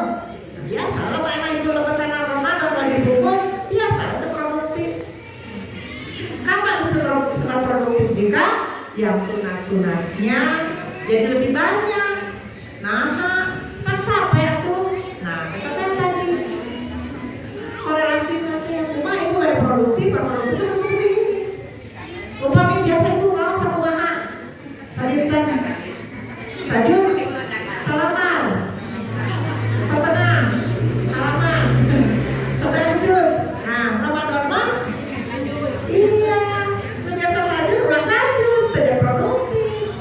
Biasa lo kayak ibu lebaran Ramadan wajib buku, biasa itu produktif. Kapan itu sangat produktif jika yang sunat-sunatnya jadi lebih banyak. Nah, kan capek tuh. Nah, kita kan tadi korelasi nanti yang cuma itu baik produktif, produktif itu seperti ini. Upami biasa itu mau satu bahan, saditan, sajus, salaman, setengah, halaman, setengah jus. Nah, Ramadan mah, iya, biasa sajus, ulah sajus, tidak produktif.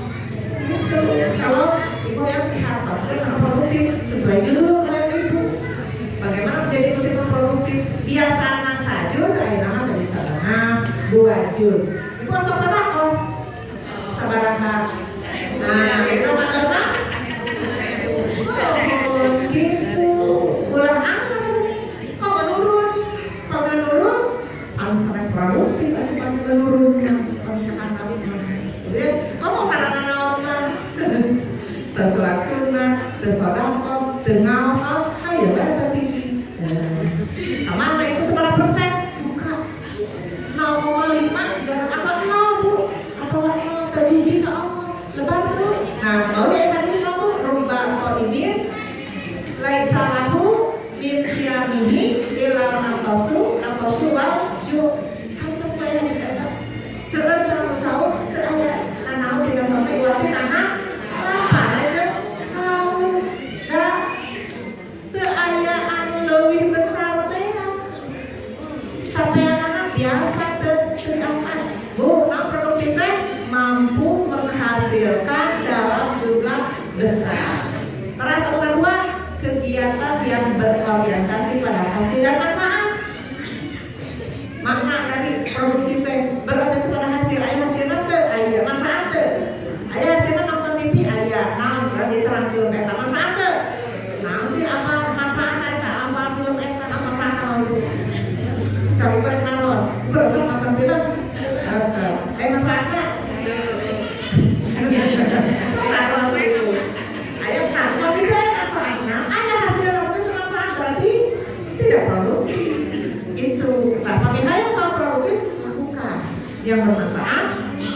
Gitu. Kalau ibu yang di atas kan produktif sesuai dulu kalian ibu. Bagaimana menjadi muslim produktif? Biasanya sajus, akhirnya dari sana buat jus. Ibu asal sedekah, sabaraha. Nah, itu Ramadan mah. Gitu, ulang angkat, kok menurun, sampai produktif, aja menurun yang pernikahan kami. Kemudian, kamu karena naon tersurat sunat, tersodakoh, tengaos, ayo baca TV. Sama itu seberapa persen? Buka 0,5 dan apa 0 Bu? Apa 0 terdugi ke Allah? Lebar tuh. Nah, mau ya tadi Bu, rumba soidin laisa lahu min siyamihi illa al-qasu wal-ju. Pantes bae disana. Seueur kana saum teu aya nanaon tina sampai iwati anak apa aja haus da teu aya anu leuwih besar teh. Sampean anak biasa teu apa. Bu, nah produktif teh mampu menghasilkan dalam jumlah besar. Terasa kedua, kegiatan yang berorientasi pada hasil dan manfaat. Makna dari produktif teh berorientasi pada hasil, aya hasilna teu, aya manfaat teu. Aya hasilna nonton TV, aya naon berarti terangkeun eta manfaat teu. Naon sih apa manfaat eta, apa film eta, apa manfaat itu. Coba naros, berasa nonton film. Manfaatnya. Ayam sama tidak manfaatnya. Ada hasil tapi manfaat berarti tidak produktif. Itu. Nah, kami yang soal produktif lakukan yang bermanfaat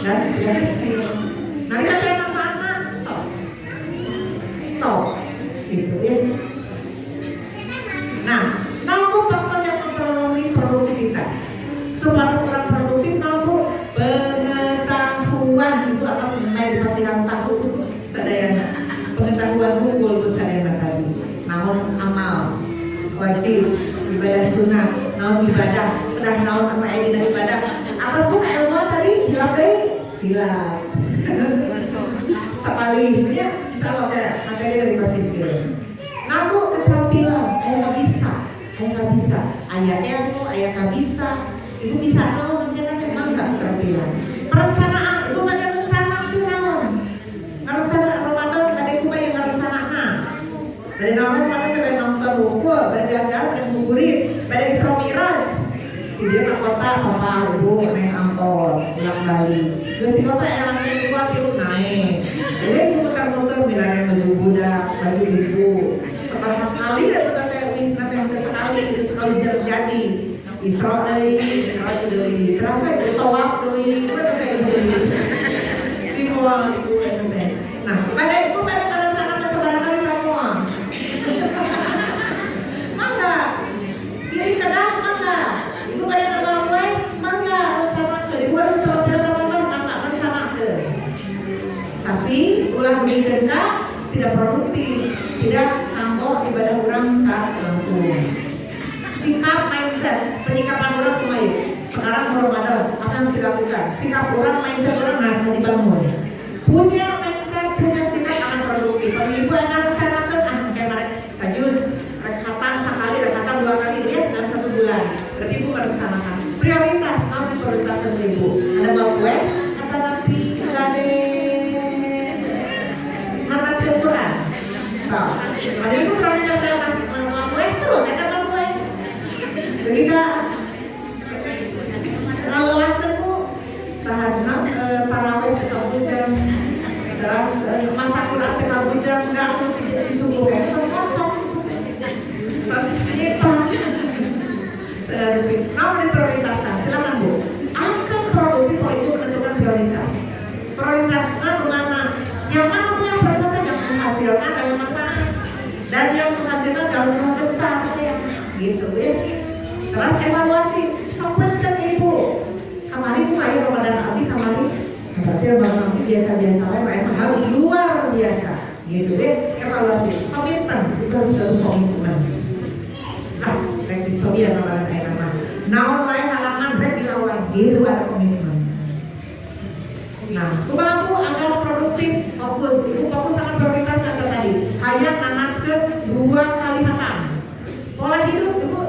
dan yang hasil. Nanti kita yang manfaatnya stop. Gitu ya. Nah, nampu faktor yang mempengaruhi produktivitas. Supaya seorang produktif nampu pengetahuan itu atas mengenai dipastikan tahu sadayana. Pengetahuan unggul itu sadayana tadi. Naon amal wajib, ibadah sunat, naon ibadah, sedang naon apa aya dina ibadah. Atas buka ilmu tadi hilap deui, hilap. Sekali ya, insyaallah teh materi dari pasifkeun. Nampu keterampilan, aya nggak bisa. Aya ilmu, aya nggak bisa. Ibu bisa tahu rencana memang nggak keterampilan. Perencanaan, ibu ada rencana naon? Rencana Ramadan ada ibu yang rencana. Dari Ramadan pada nonton buku, belajar dan buburit, pada Isra Mi'raj. Dia ke kota apa ibu naik angkot, pulang Bali. Terus di kota yang naik kuat ibu naik. Jadi ibu muter-muter bilangnya baju budak, baju ibu. Sekali ya nanti sekali terjadi. Isra deui, Mi'raj deui, terasa itu tawaf deui, apa teh deui. jempol itu nah pada itu pada rencanakan sebarang semua mangga kiri kanan mangga itu pada nama gue mangga rencanakan ibu harus terlalu mangga rencanakan tapi ulah begitu tidak produktif tidak nambah ibadah orang tak langsung sikap mindset penyikapan orang kemarin sekarang Ramadan apa yang harus dilakukan sikap orang mindset orang harus dibangun punya mindset punya sikap akan produktif kalau ibu akan rencanakan kayak mereka sajus rekatan sekali rekatan 2 kali lihat dalam 1 bulan berarti ibu merencanakan prioritas namun prioritas untuk ibu ada bawa kue kata nabi ada namat Quran ada ibu prioritas saya bawa kue terus saya bawa kue begitu kalau waktuku tahajud tarawih 30 jam terus maca Quran 30 jam enggak aku disuruh ya terus kocok terus namun prioritaskan silakan Bu akan produktif kalau Ibu menentukan prioritasnya kemana yang mana punya prioritasnya yang menghasilkan dalam manfaat dan yang menghasilkan dalam besar gitu ya terus evaluasi sampai Ibu kemarin itu ayo Ramadan abdi kemarin berarti Ramadan abdi biasa-biasa emang harus luar biasa gitu deh evaluasi komitmen itu harus selalu komitmen rekit sobian Ramadan air nama naon lain halaman rek dilawan gitu ada komitmen nah kumaha agar produktif fokus ibu fokus sama prioritas yang tadi hanya nanatkeun 2 kali hatam pola hidup ibu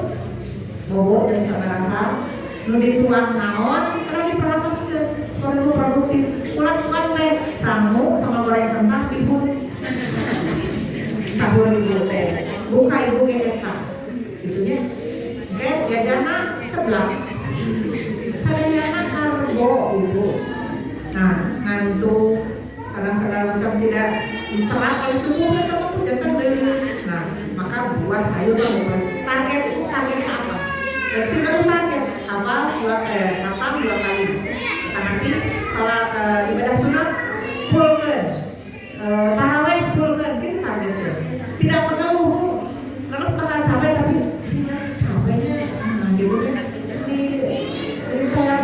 bobo dan sabaraha nu dituang naon karena diperhatikan kalau produktif ulang teh sangu sama goreng kentang ibu sahur ibu teh buka ibu eta itunya jajana sebelah sadayana karbo ibu nah ngantuk segala macam tidak diserap oleh tubuh kamu tuh datang lulus nah maka buah sayur kamu target itu targetnya apa berarti baru target apa hatam 2 kali nanti sholat ibadah sunat fullkan tarawih fullkan gitu targetnya tidak perlu terus bakal capek tapi capeknya gitu ya ini saya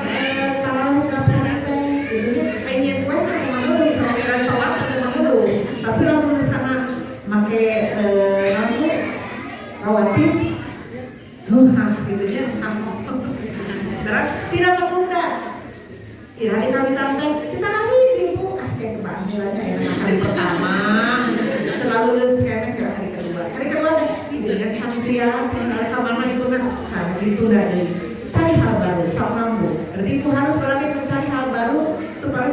tarawih kapasitas gitu ya pengen gue kemana dulu sampai sholat kemana dulu tapi langsung ke sana pakai lampu rawatib gitu ya terus tidak menunda tidak hari kami sampai kita kali ibu kayak kebahagiaannya hari pertama terlalu lulus kayaknya ke hari kedua deh dengan sanksian ke mana itu kan itu dari cari hal baru sok mampu berarti ibu harus berani mencari hal baru supaya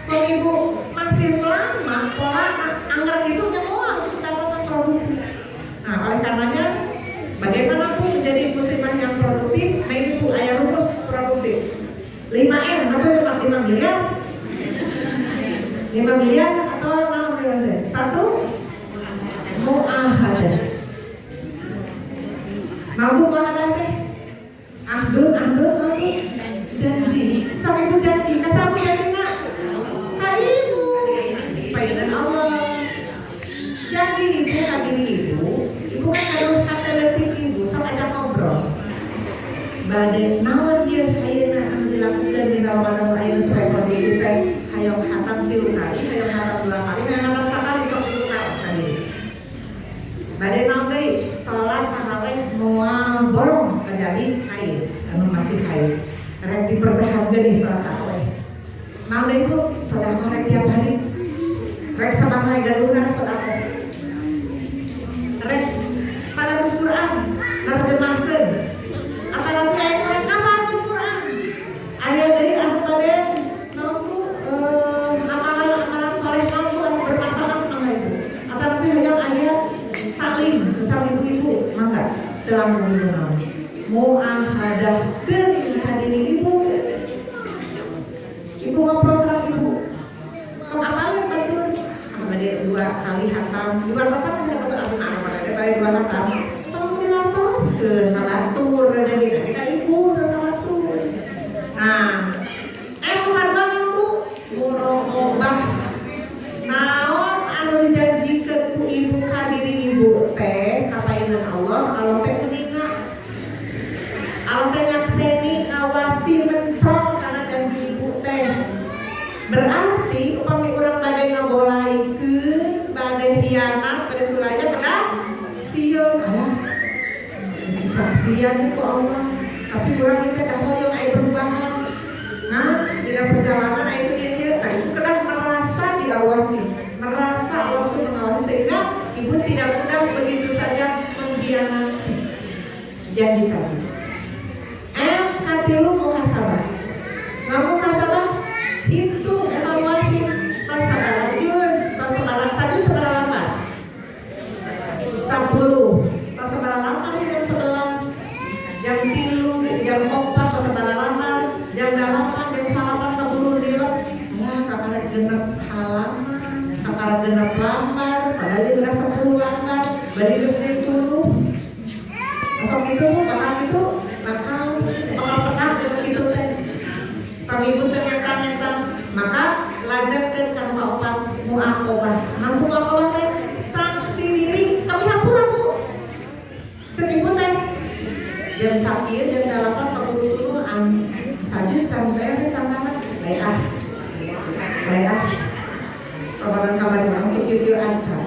kalau ibu masih lama pola anggar itu semua harus kita pasang produktif nah oleh karenanya bagaimana pun menjadi muslimah yang produktif nah itu ayat rumus produktif 5M apa itu 5 miliar 5 miliar atau 6 miliar 1 mu'ahadah mampu mu'ahadah teh ahdun janji sampai ibu janji kasih aku janji nak kak ibu payudan Allah janji ibu hadir ibu kan harus kasih letih ibu sama aja ngobrol badai nawan dia kayaknya dilakukan di Ramadan ayo supaya kondisi teh hayang hatam 3 kali hayang hatam 2 kali hayang hatam sekali sok 3 kali sekali badai nawan sholat tarawih moal bolong kejadi haid anu masih haid rek dipertahankan nih sholat tarawih nawan itu sedekah rek tiap hari rek sabang hari gadungan sedekah rek pada Quran terjemahkan atau nanti ayat Quran apa Quran ayat dari pada nompu amalan soleh nompu bermanfaat sama itu atau nanti hanya ayat taklim bersama ibu-ibu mangga telah menunjukkan mu'ahadah dengan hadiri ibu ngobrol sama ibu kalau amalnya betul ada 2 kali hatam 2 pasang saya betul aku amal daripada 2 hatam kalau dilatos ke salatur dan kita ibu ke salatur nah bukan banget bu pengabdian ku Allah. Tapi kurang kita dah hoyong aya perubahan. Nah, di dalam perjalanan aya sendiri, nah itu kadang merasa diawasi, merasa Allah itu mengawasi sehingga ibu tidak mudah begitu saja mengkhianati janji tadi. Katilu muhasabah. Ngamu muhasabah itu evaluasi masalah juz, masalah satu seberapa lama? 10. Seberapa lama nih jam 11, jam 3, jam 4 seberapa lama, jam 8, jam 8 keburu dilep. Nah, kakak genep halaman, kakak genep lamar, padahal dia udah 10 lamar, bari geus dituduh. Masuk itu, bakal itu, bakal pernah dengan itu teh. Pamibu ternyata, maka lajarkeun kana opat muaqabah. Mampu muaqabah teh sanksi diri, tapi hampura Bu. Cek ibu teh. Jam sakit, jam 8 keburu dulu sajus sampai santaman. Baik ah. Kabaran kabar untuk jujur aja.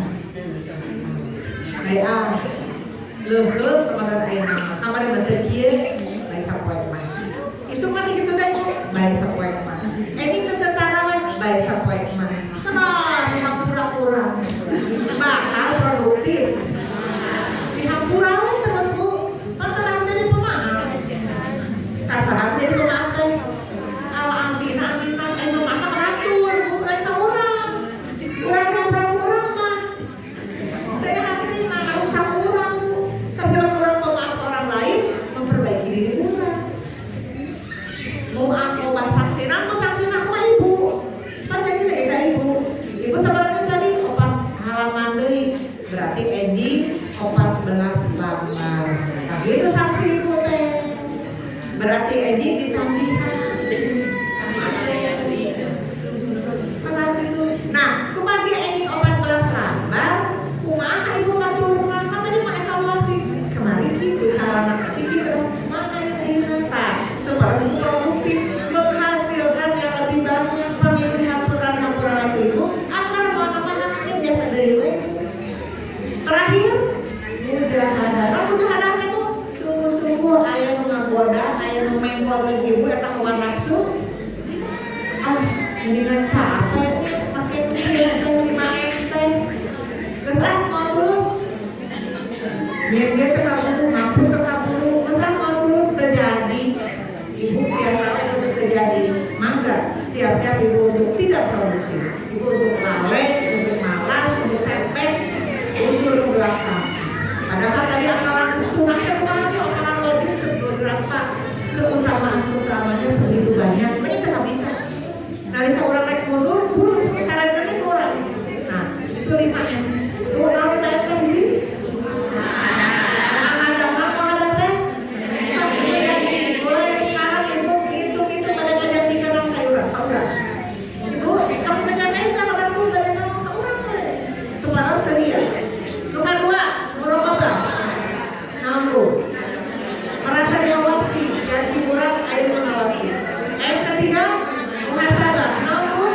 Baik ah. Leuheuh kabaran aya nama. Kamar teu kieu, bae sapoe mah. Isu mah kitu teh, bae sapoe mah. Ini teu taraweh, bae sapoe mah. Nah, hampura-pura. Bakal produktif. Dihampura we terus Bu. Pacaran jadi pemaaf. Kasahan jadi pemaaf teh. Al-afina afinas aya mah ratur, bukan ka urang. Urang yang urang mah. Teh hati mah harus urang. Tapi orang memaaf orang lain memperbaiki diri urang. Memaaf saksinan, mau saksinan mah ibu. Kan jadi ka ibu. Ibu sabarna tadi 4 halaman deui. Berarti ending 14 lamar. Nah, itu saksi ibu teh. Berarti ending ditambihan. Nah, kumaha ending 14 lamar, kumaha ibu ngaturna? Kan tadi mah evaluasi. Kemarin kitu carana kitu mana yang ayeuna supaya semua produktif menghasilkan yang lebih banyak. Pamilu dihampura lagi ibu. Agar mana-mana biasa deui we. Terakhir, mujahadah. Mujahadah itu sungguh-sungguh aya nu ngagoda, aya nu mengkol ibu eta kawan nafsu. Mendingan capek pakai kucing 5 teh. Terus mau terus. Biar dia terkabulu, ngapur terkabulu. Terus mau terus terjadi. Ibu biasa itu terjadi. Mangga siap-siap ibu untuk tidak produktif. Ibu untuk lalai, untuk malas, untuk sepet, untuk belakang. Padahal tadi akalan sunat kemana, akalan wajib seberapa keutamaan-utamanya segitu banyak. Ini tidak bisa. Nalika orang naik mundur, sarankan itu orang. Nah, itu 5 M. Tuh, kalau kita ada di sini. Ada apa teh? Mulai sekarang itu pada menjanjikan orang kayuran, tahu nggak? Ibu, kamu menyampaikan sama orang tuh dari nama orang teh. Supaya seria. Nomor 2, muraqabah. Nampu. Merasa diawasi, janji orang ayo mengawasi. Yang ketiga, muhasabah. Nampu.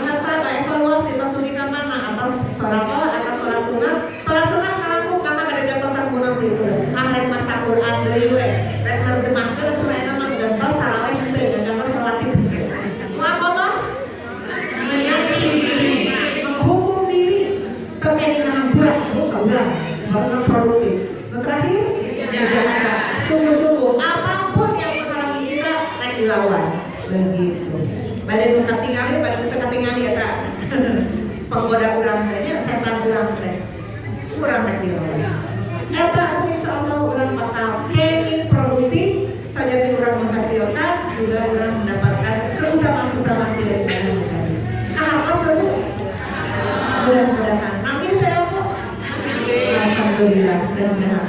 Muhasabah evaluasi tasudika mana atas sholat sunat. Sholat sunat kalau maka ada gatosan munam di itu. Rek maca Quran deui we. Rek nerjemahkeun surayna mah gantos saraweh teh gantos sholat itu. Muaqabah menghukum diri terkait dengan hampura, bukan produktif. Terakhir, mujahadah. Sungguh-sungguh apapun yang menghalangi kita rek dilawan. Begitu. Badan kita tinggali eta. Penggoda urang teh setan urang teh. Urang teh dilawan. Eta insyaallah urang bakal hening produktif saja di urang menghasilkan juga urang mendapatkan keutamaan-keutamaan dari dalam tadi. Nah, apa seru? Mudah-mudahan. Amin ya Allah. Alhamdulillah mudah-mudahan.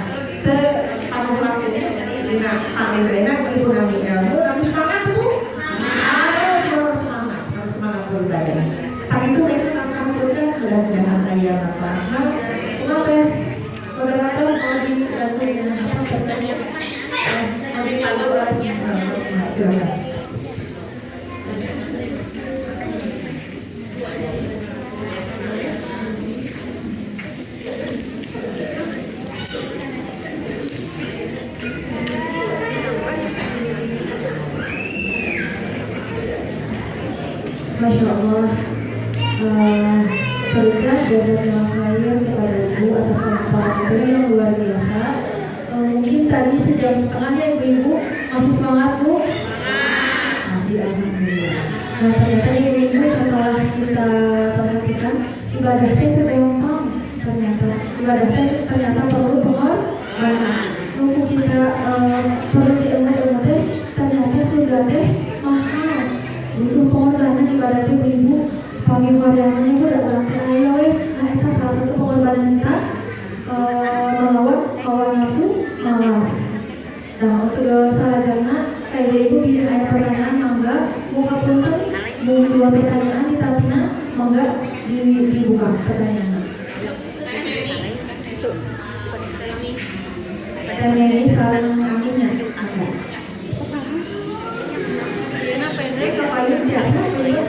Kamu lakunya dina amin enak ibu nami ilmu nami semangat Bu. Harus semangat beribadah. Saat itu mereka akan berusaha mudah-mudahan ayah bapak. Nah, kenapa ya? Saudara mau dibantu dengan apa pertanyaan? Nanti kalau orangnya silakan. Masya Allah. Berucap jazakallah khair kepada Ibu atas materi yang luar biasa. Mungkin tadi sejam setengah ya Ibu-Ibu masih semangat Bu? Masih, alhamdulillah. Nah ternyata Ibu-Ibu setelah kita perhatikan ibadahnya tergampang, ternyata perlu pengorbanan. Nunggu kita perlu diingat-ingat ternyata surga teh mahal, butuh pengorbanan ibadah Ibu-Ibu. Pengorbanannya itu udah orang kaya nah itu salah satu pengorbanan kita melawan hawa nafsu malas. Nah untuk sarjana kayak Ibu bikin ayat pertanyaan mangga buka punten mau dua pertanyaan di tapina mangga dibuka pertanyaan. Pertanyaan ini saling aminnya ada. Karena pendek kepayun biasa belum.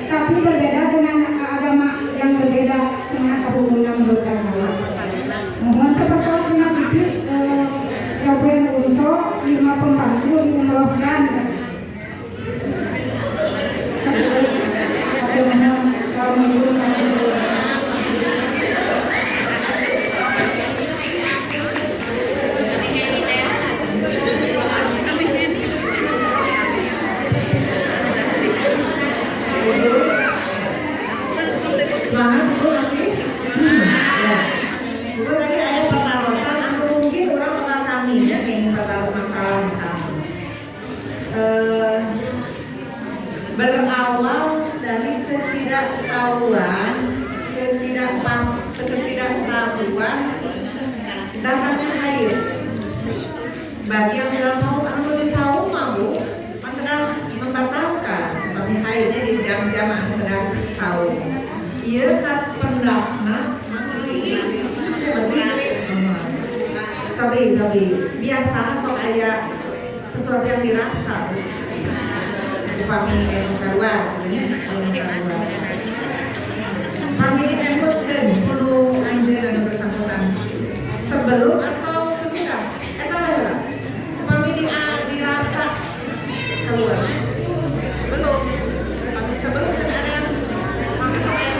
Tapi berbeda dengan agama yang berbeda dengan hubungan menurut agama. Mohon seperti Nabi Rabbul Unso 5 pembantu diumrohkan. Berawal dari ketidaktahuan, ketidaktahuan datangnya haid. Bagi yang tidak tahu, anu saum mau padahal membatalkan suami haidnya di jam-jam anu sedang saum. Ieu kat pendapna Sabri biasa sok aya sesuatu yang dirasa upami sarua sebenarnya kami ditemutkeun kudu anjeun anu bersangkutan sebelum atau sesudah eta lah upami dirasa keluar sebelum kami sebelum ada kami sok aya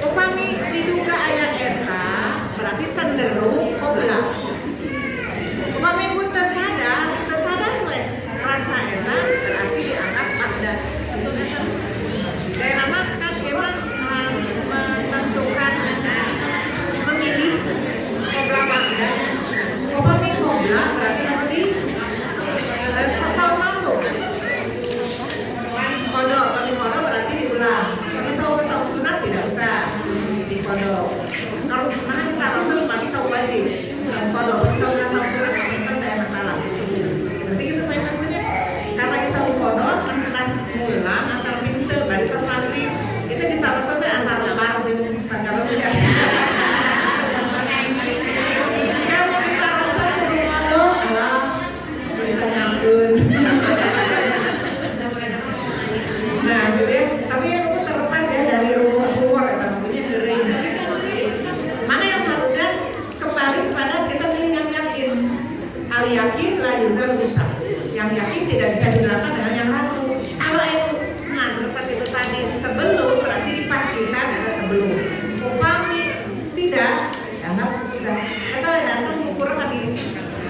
upami diduga aya eta berarti cenderung kopla. Upami pun yang yakin tidak bisa dilakukan dengan yang ragu. Kalau itu resep itu tadi sebelum, berarti dipastikan ada sebelum. Upami tidak, anggap sesudah. Kata datang ukuran tadi.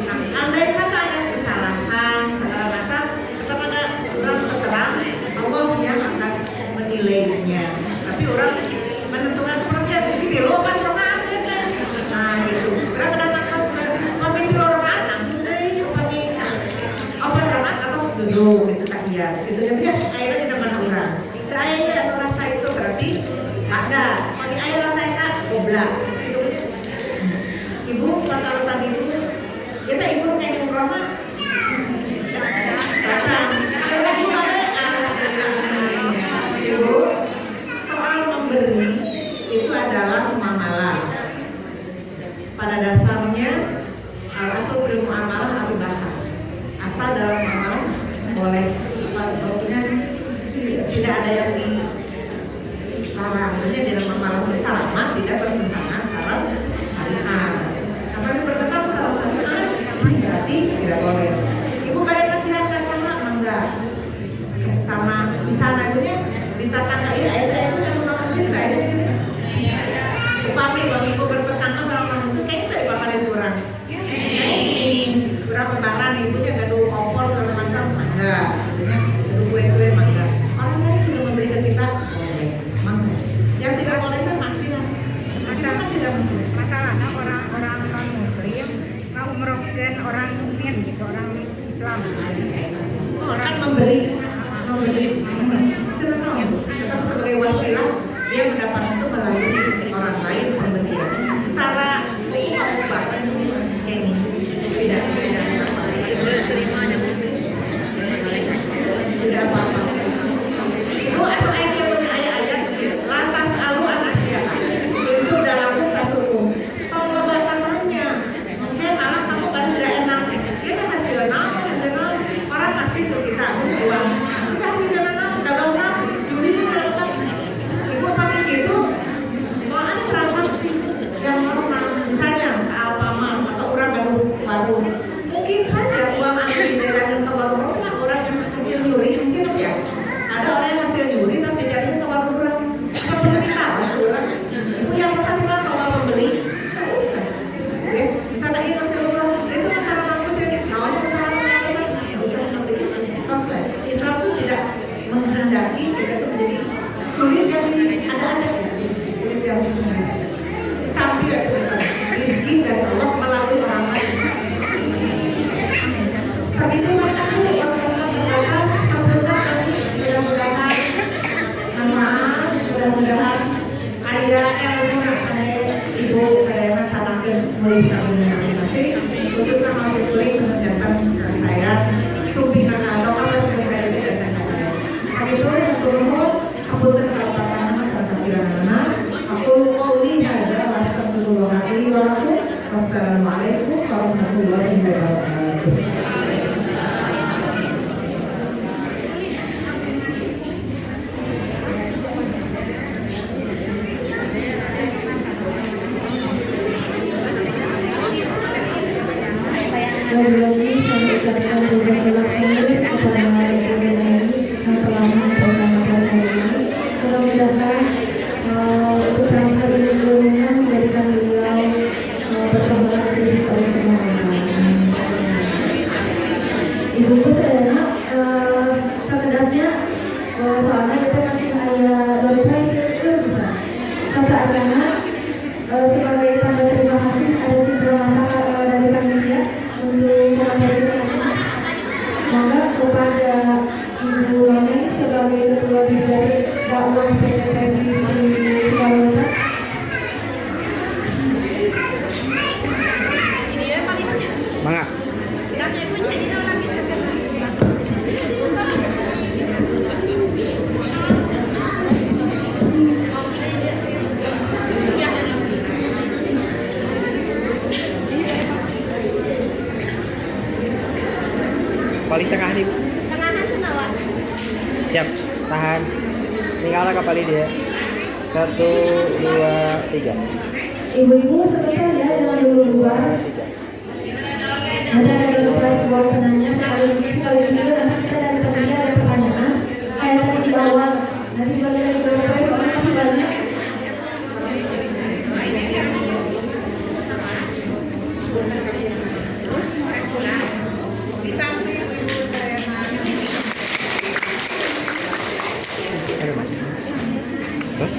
Nah, andai kata ada kesalahan segala macam, tetap ada orang terterang, Allah yang akan menilainya. Tapi orang menentukan sepertinya jadi di luar rokaan ya. Nah itu. Berapa dapat kami di rokaan, nanti upami apa rokaan atau duduk itu tak iya. Itu jadi airnya tidak menurun. Airnya rasa itu berarti ada. Kami air rasa itu goblak. Itu ibu kalau saat ibu kita ibu kayak ibu Roma ibu soal memberi itu adalah muamalah. Pada dasarnya asal bermuamalah al-ibahah. Asal dalam muamalah boleh tentunya tidak ada yang dilarang. Tentunya dalam muamalah bersama tidak bertentangan syarat syariat. Apabila bertentangan syarat syariat berarti tidak boleh. Ibu pada nasihat sama enggak? Sama misalnya akhirnya ditatangkan ayat-ayat itu yang menolak cinta ya. Upami ibu bertetangga sama manusia kayak itu ya bapak dan kurang. Kurang lebaran ibunya nggak tuh kompor kalau macam enggak. Maksudnya kue-kue mangga. Orang lain juga memberikan kita mangga. Yang tidak boleh kan masih lah. Masalah tidak masih. Masalahnya orang-orang non muslim mau merugikan orang mukmin gitu, orang Islam. Orang memberi. Tetap sebagai wasilah dia mendapat itu melalui orang lain pemberian secara bahkan ini tidak apa-apa. Itu asal ayat yang punya ayat-ayat lantas alu anasya itu dalam hukum hukum. Tolong batasannya. Mungkin malah kamu kan tidak enak. Kita kasih orang kasih ke kita uang. Dagang judi ibu pakai gitu kalau ada transaksi yang normal misalnya ke Alfamart atau orang baru mungkin saja uang anda dijalankan ke warung orang yang hasil nyuri mungkin ya ada orang yang hasil nyuri terus dijalankan ke warung orang apa perlu ditaruh orang itu yang masa cuma kalau pembeli nggak usah ya misalnya ini hasil orang itu masalah manusia namanya masalah manusia nggak usah seperti itu terus Islam itu tidak menghendaki kita itu menjadi sulit yang ada sulit yang tapi rezeki dari Allah melalui orang lain. Saat itu makanya terbatas mudah-mudahan mudah-mudahan ayah ilmu ibu saya sangatkan melihat masing-masing khususnya masih boleh mengerjakan saya sumpingan atau apa sebenarnya tidak itu yang berhubung aku terkatakan masyarakat kirana aku qauli hadza wa astagfirullahaladzim wa lakum wassalamualaikum warahmatullahi wabarakatuh. Lagi-lagi saya ucapkan jazakallahu khairan kepada Ibu Neni yang telah menyampaikan materi hari ini. Mudah-mudahan untuk rasa ilmunya menjadikan beliau berkembang terus oleh semua orang. Ibu saya kekedatnya soalnya kita masih ada dari itu bisa kata agama sebagai tanda terima kasih ada cindera mata dari panitia untuk materi ini. Semoga kepada Ibu Roni sebagai ketua bidang dakwah PTPI di Kuala Mangga. Paling tengah nih, Bu. Tengahan tuh nawa. Siap, tahan. Tinggal ke paling dia. 1, 2, 3. Ibu-ibu sebentar ya, jangan dulu keluar. 3. Nanti ada beberapa sebuah penanya sekaligus Terus